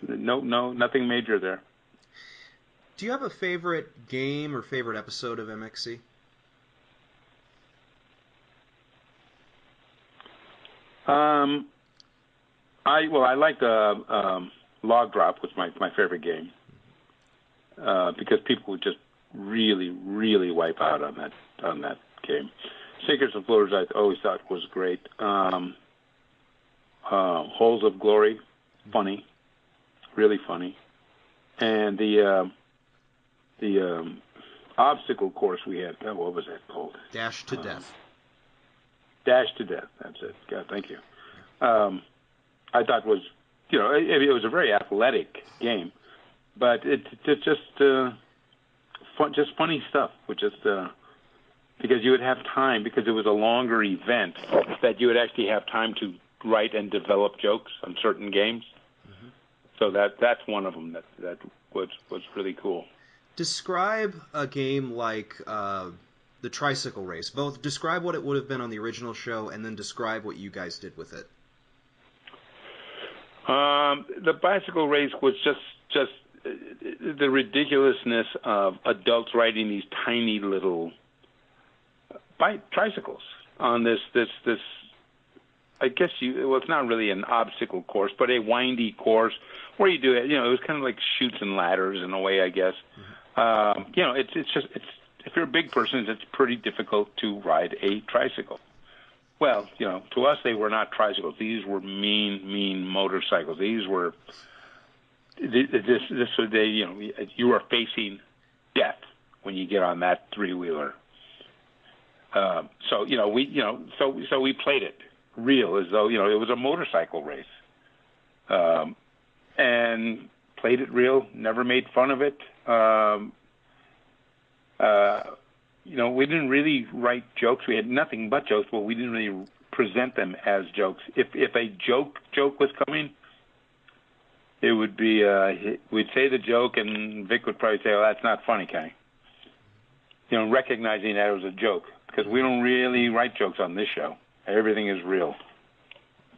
No, nothing major there. Do you have a favorite game or favorite episode of MXC? I like Log Drop was my favorite game because people would just really, really wipe out on that game. Sinkers and Floaters I always thought was great. Holes of Glory, funny, really funny, and the obstacle course we had. What was that called? Dash to Death. Dash to Death. That's it. God, thank you. I thought it was a very athletic game, but it's just funny stuff. Because you would have time, because it was a longer event, that you would actually have time to write and develop jokes on certain games. Mm-hmm. So that's one of them that was really cool. Describe a game like the tricycle race. Both describe what it would have been on the original show, and then describe what you guys did with it. The bicycle race was just the ridiculousness of adults riding these tiny little tricycles on this. I guess it's not really an obstacle course, but a windy course where you do it. It was kind of like chutes and ladders in a way, I guess. Mm-hmm. If you're a big person, it's pretty difficult to ride a tricycle. Well, to us, they were not tricycles. These were mean motorcycles. These were you were facing death when you get on that three-wheeler. So we played it real as though it was a motorcycle race, and played it real. Never made fun of it. We didn't really write jokes. We had nothing but jokes, but we didn't really present them as jokes. If a joke was coming, it would be we'd say the joke, and Vic would probably say, "Oh, that's not funny, Kenny." Recognizing that it was a joke, because we don't really write jokes on this show. Everything is real,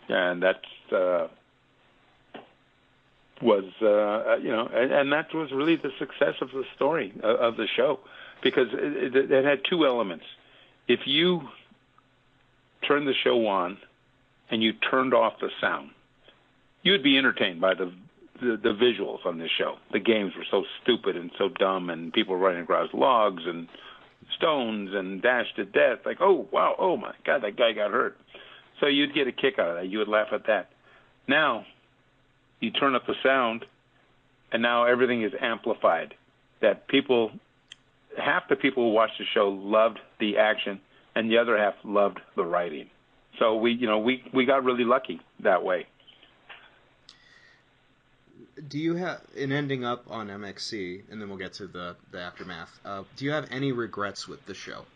and that's and that was really the success of the story of the show, because it had two elements. If you turned the show on and you turned off the sound, you would be entertained by the visuals on this show. The games were so stupid and so dumb, and people running across logs and stones and dashed to death. Like, oh, wow, oh, my God, that guy got hurt. So you'd get a kick out of that. You would laugh at that. Now, you turn up the sound, and now everything is amplified. That half the people who watched the show loved the action, and the other half loved the writing. So we got really lucky that way. Do you have, in ending up on MXC, and then we'll get to the aftermath, do you have any regrets with the show?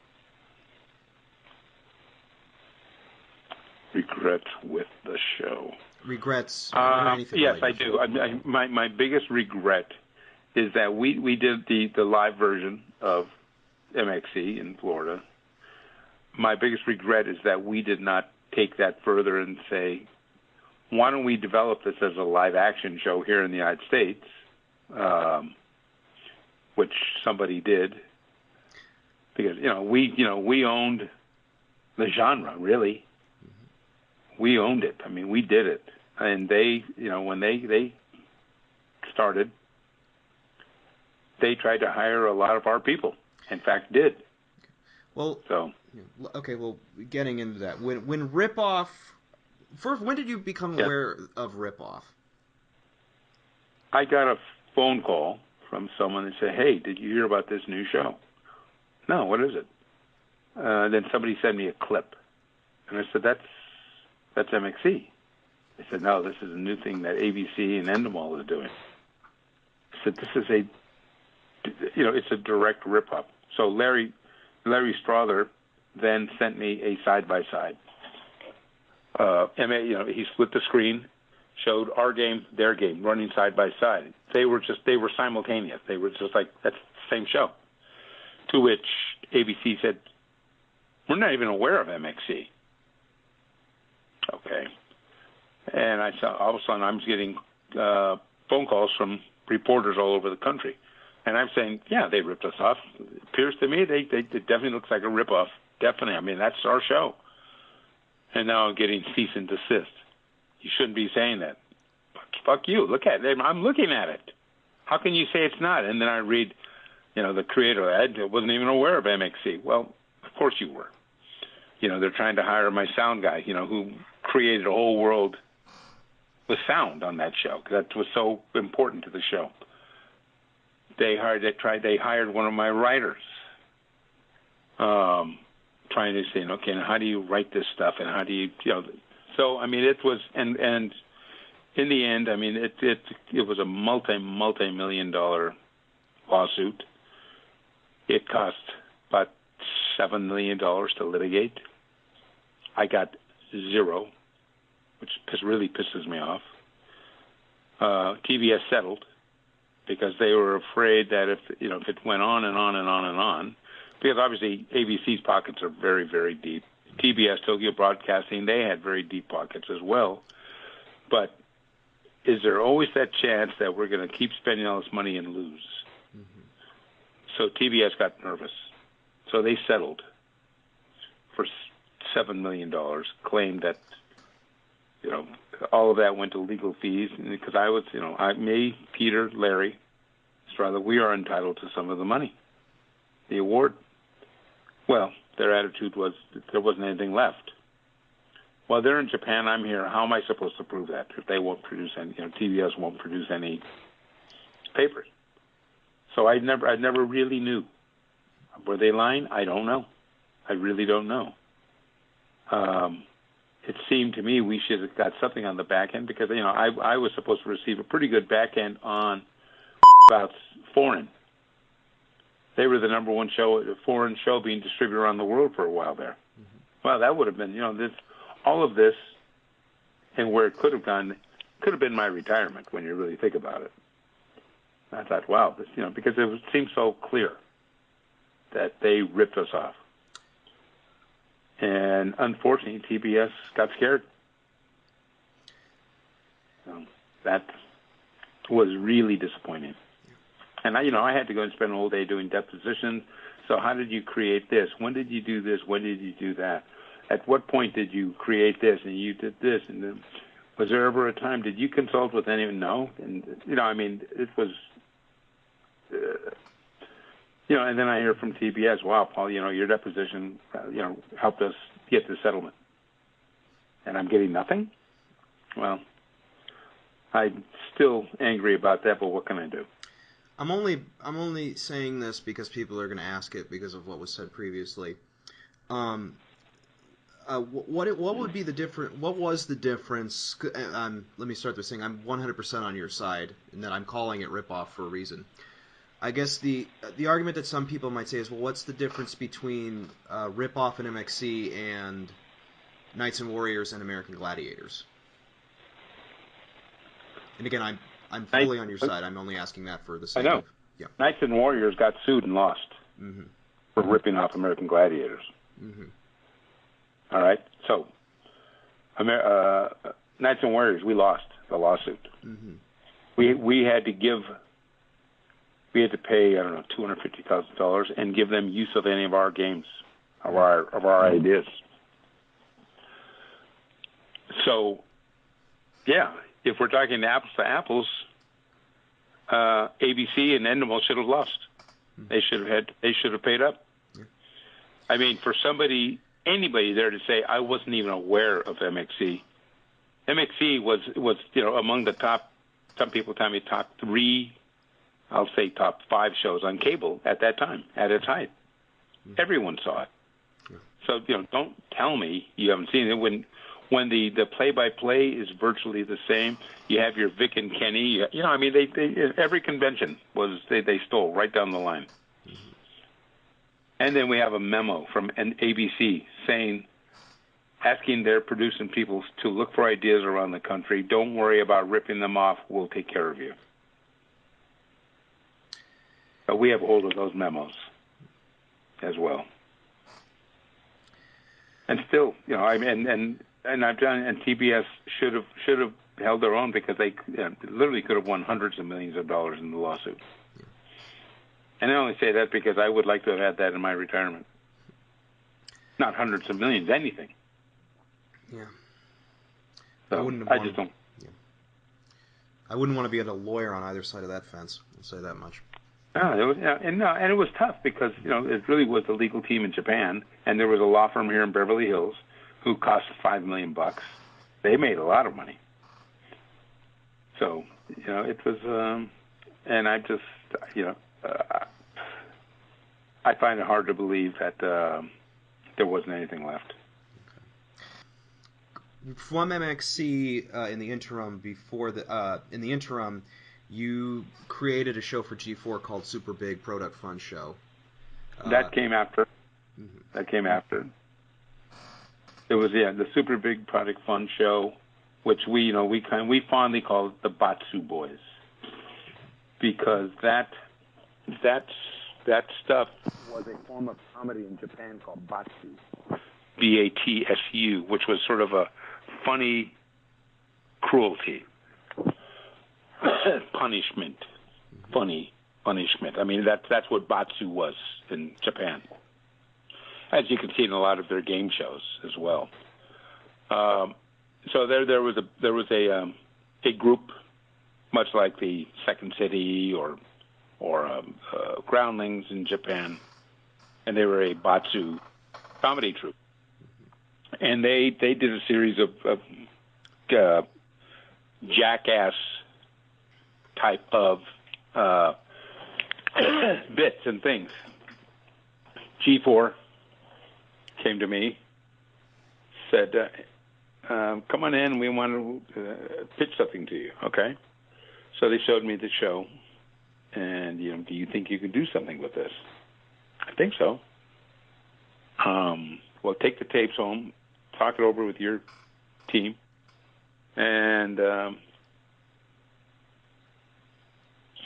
Regrets with the show? Regrets? Yes, I do. My biggest regret is that we did the live version of MXC in Florida. My biggest regret is that we did not take that further and say, why don't we develop this as a live action show here in the United States, which somebody did, because we owned the genre, really. We owned it. I mean, we did it, and they, when they started, they tried to hire a lot of our people. In fact, did. Well, okay. Well, getting into that, when Ripoff. First, when did you become aware of Ripoff? I got a phone call from someone that said, "Hey, did you hear about this new show?" No, what is it? Then somebody sent me a clip, and I said, "That's MXC." They said, "No, this is a new thing that ABC and Endemol is doing." I said, "This is it's a direct rip-off." So Larry Strother then sent me a side-by-side. He split the screen, showed our game, their game, running side by side. They were simultaneous. They were just like, that's the same show. To which ABC said, "We're not even aware of MXC." Okay. And I saw, all of a sudden, I'm getting phone calls from reporters all over the country. And I'm saying, yeah, they ripped us off. It appears to me it definitely looks like a rip-off. Definitely. I mean, that's our show. And now I'm getting cease and desist. You shouldn't be saying that. Fuck you. Look at it. I'm looking at it. How can you say it's not? And then I read, the creator. I wasn't even aware of MXC. Well, of course you were. They're trying to hire my sound guy, who created a whole world with sound on that show. That was so important to the show. They hired one of my writers. Trying to say, okay, now how do you write this stuff, and how do you, So I mean, it was, and in the end, I mean, it was a multi-million-dollar lawsuit. It cost about $7 million to litigate. I got zero, which really pisses me off. TBS settled because they were afraid that if it went on and on and on and on, because obviously ABC's pockets are very, very deep. TBS, Tokyo Broadcasting, they had very deep pockets as well. But is there always that chance that we're going to keep spending all this money and lose? Mm-hmm. So TBS got nervous. So they settled for $7 million, claimed that, all of that went to legal fees. Because I was, me, Peter, Larry, Strada, we are entitled to some of the money, the award. Well, their attitude was that there wasn't anything left. Well, they're in Japan, I'm here. How am I supposed to prove that if they won't produce any, TBS won't produce any papers? So I never really knew. Were they lying? I don't know. I really don't know. It seemed to me we should have got something on the back end because, I was supposed to receive a pretty good back end on about Foreign. They were the number one foreign show being distributed around the world for a while there. Mm-hmm. Well, that would have been, all of this and where it could have gone could have been my retirement when you really think about it. I thought, wow, this, because it seemed so clear that they ripped us off. And unfortunately, TBS got scared. That was really disappointing. And I had to go and spend a whole day doing depositions. So how did you create this? When did you do this? When did you do that? At what point did you create this and you did this? And then, was there ever a time, did you consult with anyone? No. And, it was, and then I hear from TBS, wow, Paul, your deposition, helped us get the settlement. And I'm getting nothing? Well, I'm still angry about that, but what can I do? I'm only saying this because people are going to ask it because of what was said previously. What would be the different? What was the difference? Let me start this thing. I'm 100% on your side, and that I'm calling it ripoff for a reason. I guess the argument that some people might say is, well, what's the difference between ripoff and MXC and Knights and Warriors and American Gladiators? And again, I'm fully on your side. I'm only asking that for the sake of... Yeah. Knights and Warriors got sued and lost for ripping off American Gladiators. Mm-hmm. All right? So, Knights and Warriors, we lost the lawsuit. Mm-hmm. We had to pay, I don't know, $250,000 and give them use of any of our games, of our ideas. So, yeah, if we're talking apples to apples, ABC and Endemol should have lost. They should have paid up. Yeah. I mean, for anybody there to say I wasn't even aware of MXC. MXC was among the top. Some people tell me top 3. I'll say top 5 shows on cable at that time, at its height. Mm-hmm. Everyone saw it. Yeah. So don't tell me you haven't seen it when the play-by-play is virtually the same. You have your Vic and Kenny. They every convention they stole right down the line. Mm-hmm. And then we have a memo from an ABC asking their producing people to look for ideas around the country. Don't worry about ripping them off. We'll take care of you. But we have hold of those memos as well. And still, and I've done, and TBS should have held their own because they literally could have won hundreds of millions of dollars in the lawsuit. Yeah. And I only say that because I would like to have had that in my retirement. Not hundreds of millions, anything. Yeah. So I wouldn't have don't. Yeah. I wouldn't want to be a lawyer on either side of that fence. I'll say that much. No, and it was tough because it really was the legal team in Japan, and there was a law firm here in Beverly Hills who cost $5 million. They made a lot of money. So it was, and I just I find it hard to believe that there wasn't anything left. From MXC in the interim, you created a show for G4 called Super Big Product Fun Show. That came after. Mm-hmm. That came after. It was the Super Big Product Fun Show, which we fondly called the Batsu Boys, because that that stuff was a form of comedy in Japan called batsu, B-A-T-S-U, which was sort of a funny cruelty, punishment, funny punishment. I mean, that's what batsu was in Japan, as you can see in a lot of their game shows as well. So there was a group, much like the Second City or Groundlings in Japan, and they were a batsu comedy troupe, and they did a series of jackass type of bits and things. G4 came to me, said, come on in, we want to pitch something to you. Okay. So they showed me the show, and, do you think you could do something with this? I think so. Well, take the tapes home, talk it over with your team, and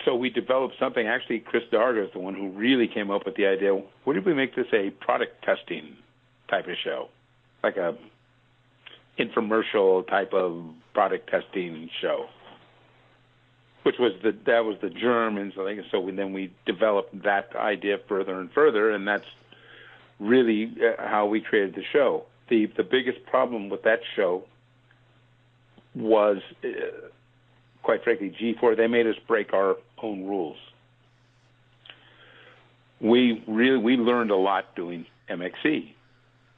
so we developed something. Actually, Chris Darga is the one who really came up with the idea. What if we make this a product testing type of show, like a infomercial type of product testing show, which was that was the germ, and so we developed that idea further and further, and that's really how we created the show. The biggest problem with that show was, quite frankly, G4. They made us break our own rules. We learned a lot doing MXC.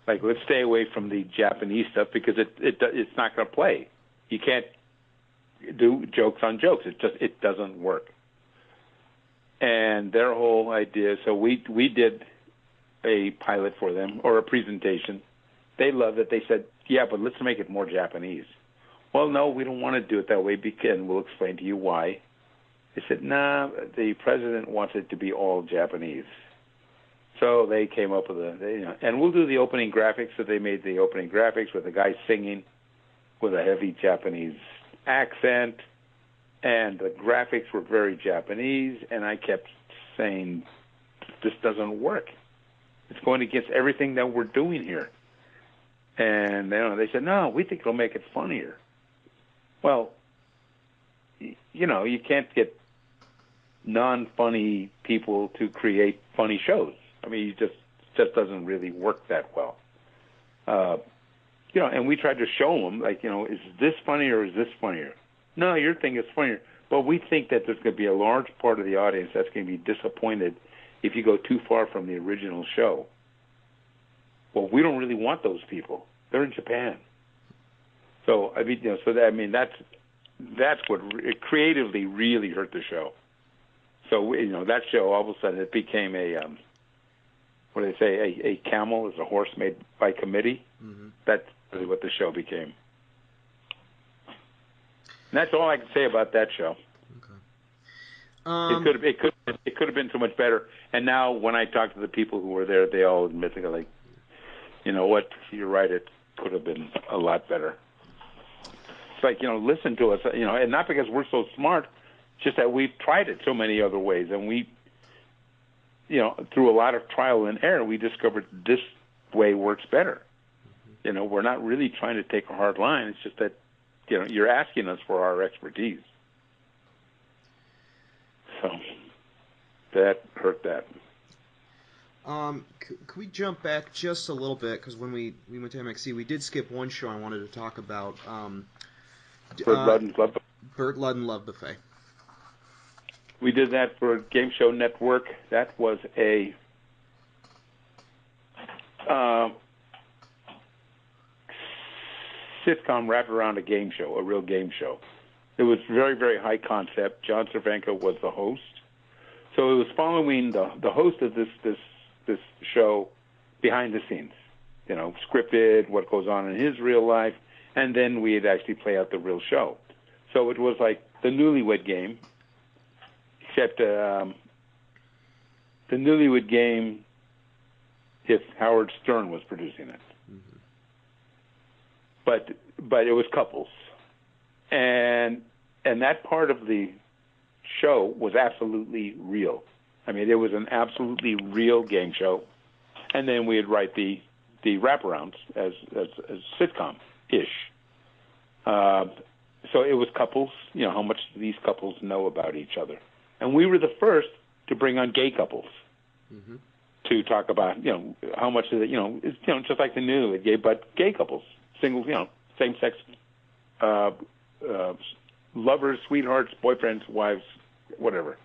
Like, let's stay away from the Japanese stuff because it's not going to play. You can't do jokes on jokes. It doesn't work. And their whole idea. So we did a pilot for them, or a presentation. They loved it. They said, "Yeah, but let's make it more Japanese." Well, no, we don't want to do it that way, because we'll explain to you why. They said, "Nah, the president wants it to be all Japanese." So they came up with and we'll do the opening graphics. So they made the opening graphics with a guy singing with a heavy Japanese accent, and the graphics were very Japanese. And I kept saying, "This doesn't work. It's going against everything that we're doing here." And they said, "No, we think it'll make it funnier." Well, you can't get non-funny people to create funny shows. I mean, it just doesn't really work that well. And we tried to show them, is this funnier or is this funnier? No, your thing is funnier. But we think that there's going to be a large part of the audience that's going to be disappointed if you go too far from the original show. Well, we don't really want those people. They're in Japan. So that's what creatively really hurt the show. So that show, all of a sudden, it became a a camel is a horse made by committee. Mm-hmm. That's really what the show became. And that's all I can say about that show. Okay. It could have been so much better. And now when I talk to the people who were there, they all admit, they're like, "You know what? You're right. It could have been a lot better." It's like, listen to us, and not because we're so smart, just that we've tried it so many other ways, and we, through a lot of trial and error, we discovered this way works better. Mm-hmm. We're not really trying to take a hard line. It's just that, you're asking us for our expertise. So that hurt that. Could we jump back just a little bit? Because when we went to MXC, we did skip one show I wanted to talk about. Burt Luddin Love Buffet. We did that for Game Show Network. That was a sitcom wrapped around a game show, a real game show. It was very, very high concept. John Cervenka was the host. So it was following the host of this show behind the scenes, scripted, what goes on in his real life, and then we'd actually play out the real show. So it was like the Newlywed Game, except the Newlywed Game if Howard Stern was producing it. Mm-hmm. But it was couples. And that part of the show was absolutely real. I mean, it was an absolutely real game show. And then we'd write the wraparounds as sitcom-ish. So it was couples, how much do these couples know about each other? And we were the first to bring on gay couples to talk about, how much is it, it's, just like the new, but gay couples, singles, same-sex lovers, sweethearts, boyfriends, wives, whatever.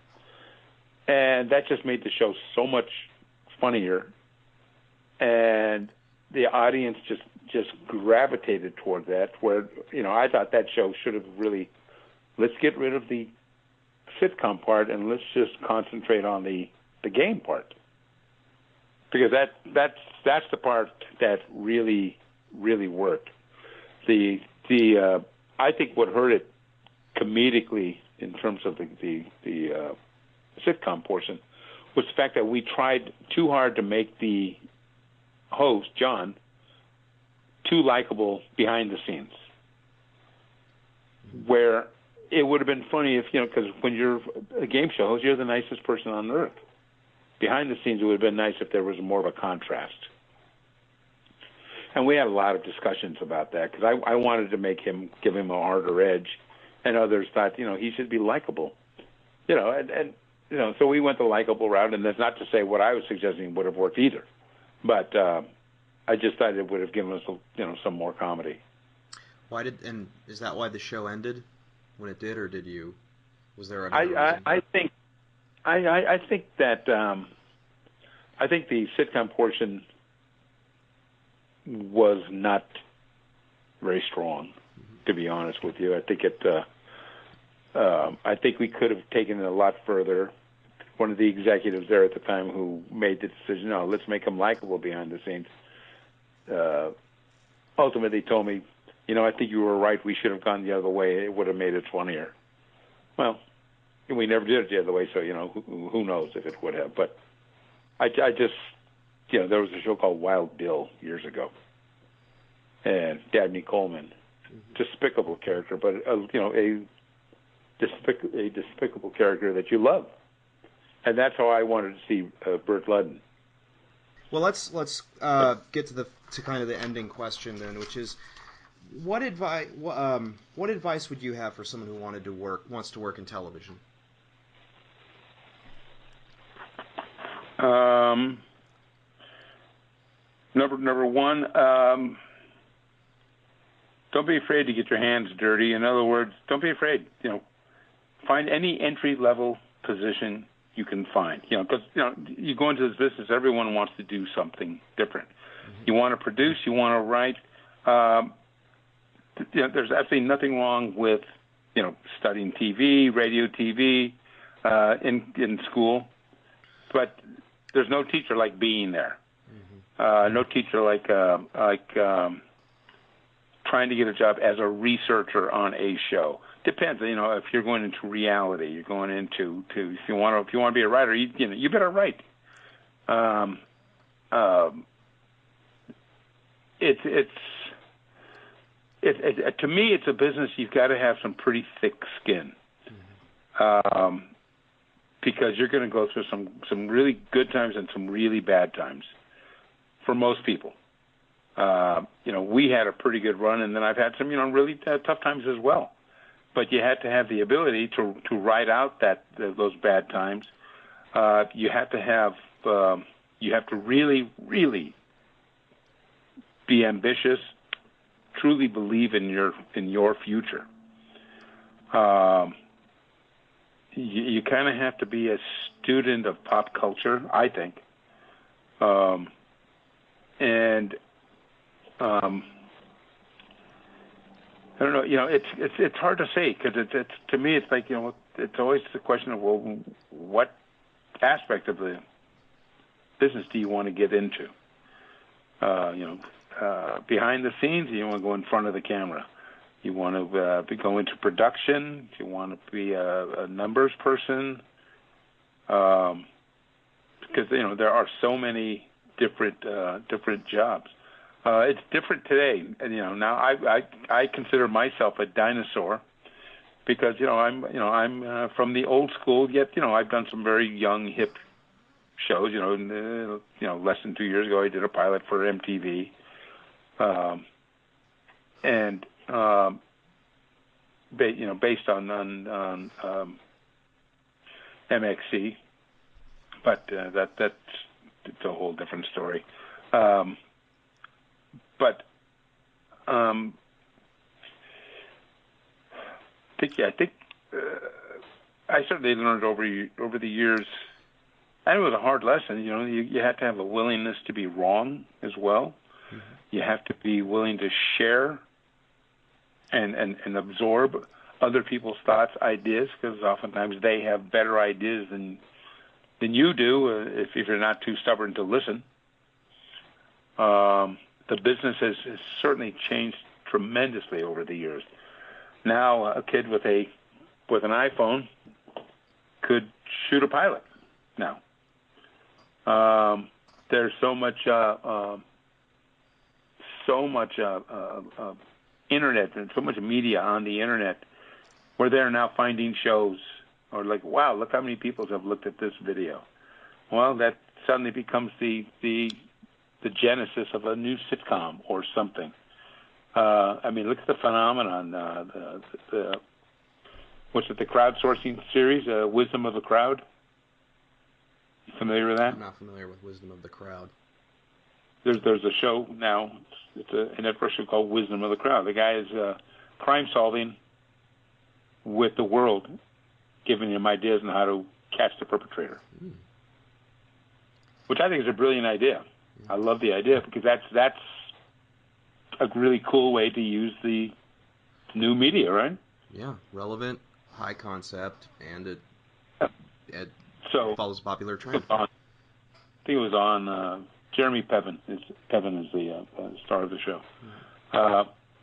And that just made the show so much funnier. And the audience just gravitated toward that, where, I thought that show should have really, let's get rid of the sitcom part and let's just concentrate on the game part. Because that's the part that really, really worked. I think what hurt it comedically in terms of the sitcom portion was the fact that we tried too hard to make the host, John, too likable behind the scenes. Where it would have been funny if, because when you're a game show host, you're the nicest person on earth. Behind the scenes, it would have been nice if there was more of a contrast. And we had a lot of discussions about that, because I wanted to give him a harder edge, and others thought, he should be likable. So we went the likable route, and that's not to say what I was suggesting would have worked either. But I just thought it would have given us, some more comedy. And is that why the show ended when it did, or was there another reason? I think that I think the sitcom portion was not very strong, to be honest with you. I think I think we could have taken it a lot further. One of the executives there at the time who made the decision, no, let's make him likable behind the scenes, ultimately told me, I think you were right. We should have gone the other way. It would have made it funnier. Well, we never did it the other way, so, who knows if it would have. But I just, there was a show called Wild Bill years ago. And Dabney Coleman, despicable character, but, a despicable character that you love. And that's how I wanted to see Burt Luddin. Well, let's get to kind of the ending question then, which is, what advice would you have for someone who wants to work in television? Number one, don't be afraid to get your hands dirty. In other words, don't be afraid. Find any entry level position you can find. Because you go into this business, everyone wants to do something different. You want to produce, you want to write. There's absolutely nothing wrong with studying TV, radio, TV in school, but there's no teacher like being there. No teacher like trying to get a job as a researcher on a show. Depends, if you're going into reality, you're going into if you want to be a writer, you better write. It's to me, it's a business you've got to have some pretty thick skin, because you're going to go through some really good times and some really bad times. For most people, we had a pretty good run, and then I've had some really tough times as well. But you had to have the ability to ride out those bad times. You have to really, really be ambitious, truly believe in your future. You kind of have to be a student of pop culture, I think. I don't know. It's hard to say, because it's to me it's like it's always the question of, well, what aspect of the business do you want to get into? Behind the scenes, you want to go in front of the camera. You want to go into production. You want to be a numbers person. Because there are so many different jobs. It's different today, and now I consider myself a dinosaur, because I'm from the old school. Yet I've done some very young, hip shows. Less than 2 years ago, I did a pilot for MTV, and based on MXC, but that's a whole different story. I think I certainly learned over the years. And it was a hard lesson. You have to have a willingness to be wrong as well. Mm-hmm. You have to be willing to share and absorb other people's thoughts, ideas, because oftentimes they have better ideas than you do if you're not too stubborn to listen. The business has certainly changed tremendously over the years. Now a kid with an iPhone could shoot a pilot now. There's so much internet and so much media on the internet where they're now finding shows or like, wow, look how many people have looked at this video. Well, that suddenly becomes the genesis of a new sitcom or something. Look at the phenomenon. The crowdsourcing series, Wisdom of the Crowd? You familiar with that? I'm not familiar with Wisdom of the Crowd. There's a show now. It's a network show called Wisdom of the Crowd. The guy is crime solving with the world, giving him ideas on how to catch the perpetrator, which I think is a brilliant idea. I love the idea because that's a really cool way to use the new media, right? Yeah, relevant, high concept, and it follows a popular trend. I think it was on Jeremy Piven. Piven is the star of the show.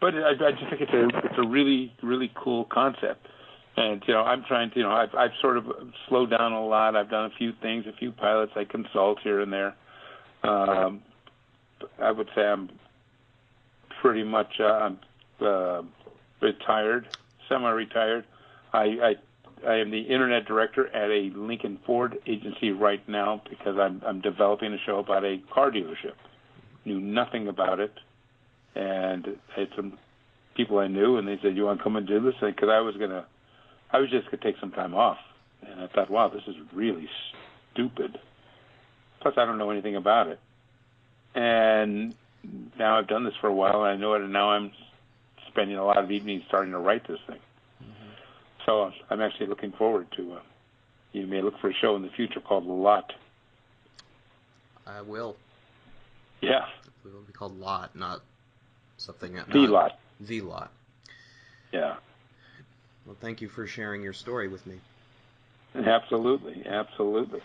But I just think it's a really, really cool concept. And, I'm trying to, I've sort of slowed down a lot. I've done a few things, a few pilots. I consult here and there. I would say I'm pretty much retired, semi-retired. I am the internet director at a Lincoln Ford agency right now because I'm developing a show about a car dealership. Knew nothing about it, and I had some people I knew, and they said, "You want to come and do this?" Because I was just gonna take some time off, and I thought, "Wow, this is really stupid." Plus, I don't know anything about it, and now I've done this for a while, and I know it, and now I'm spending a lot of evenings starting to write this thing. So I'm actually looking forward to. You may look for a show in the future called Lot. I will. Yeah. It will be called Lot, not something. The Lot. The Lot. Yeah. Well, thank you for sharing your story with me. Absolutely, absolutely.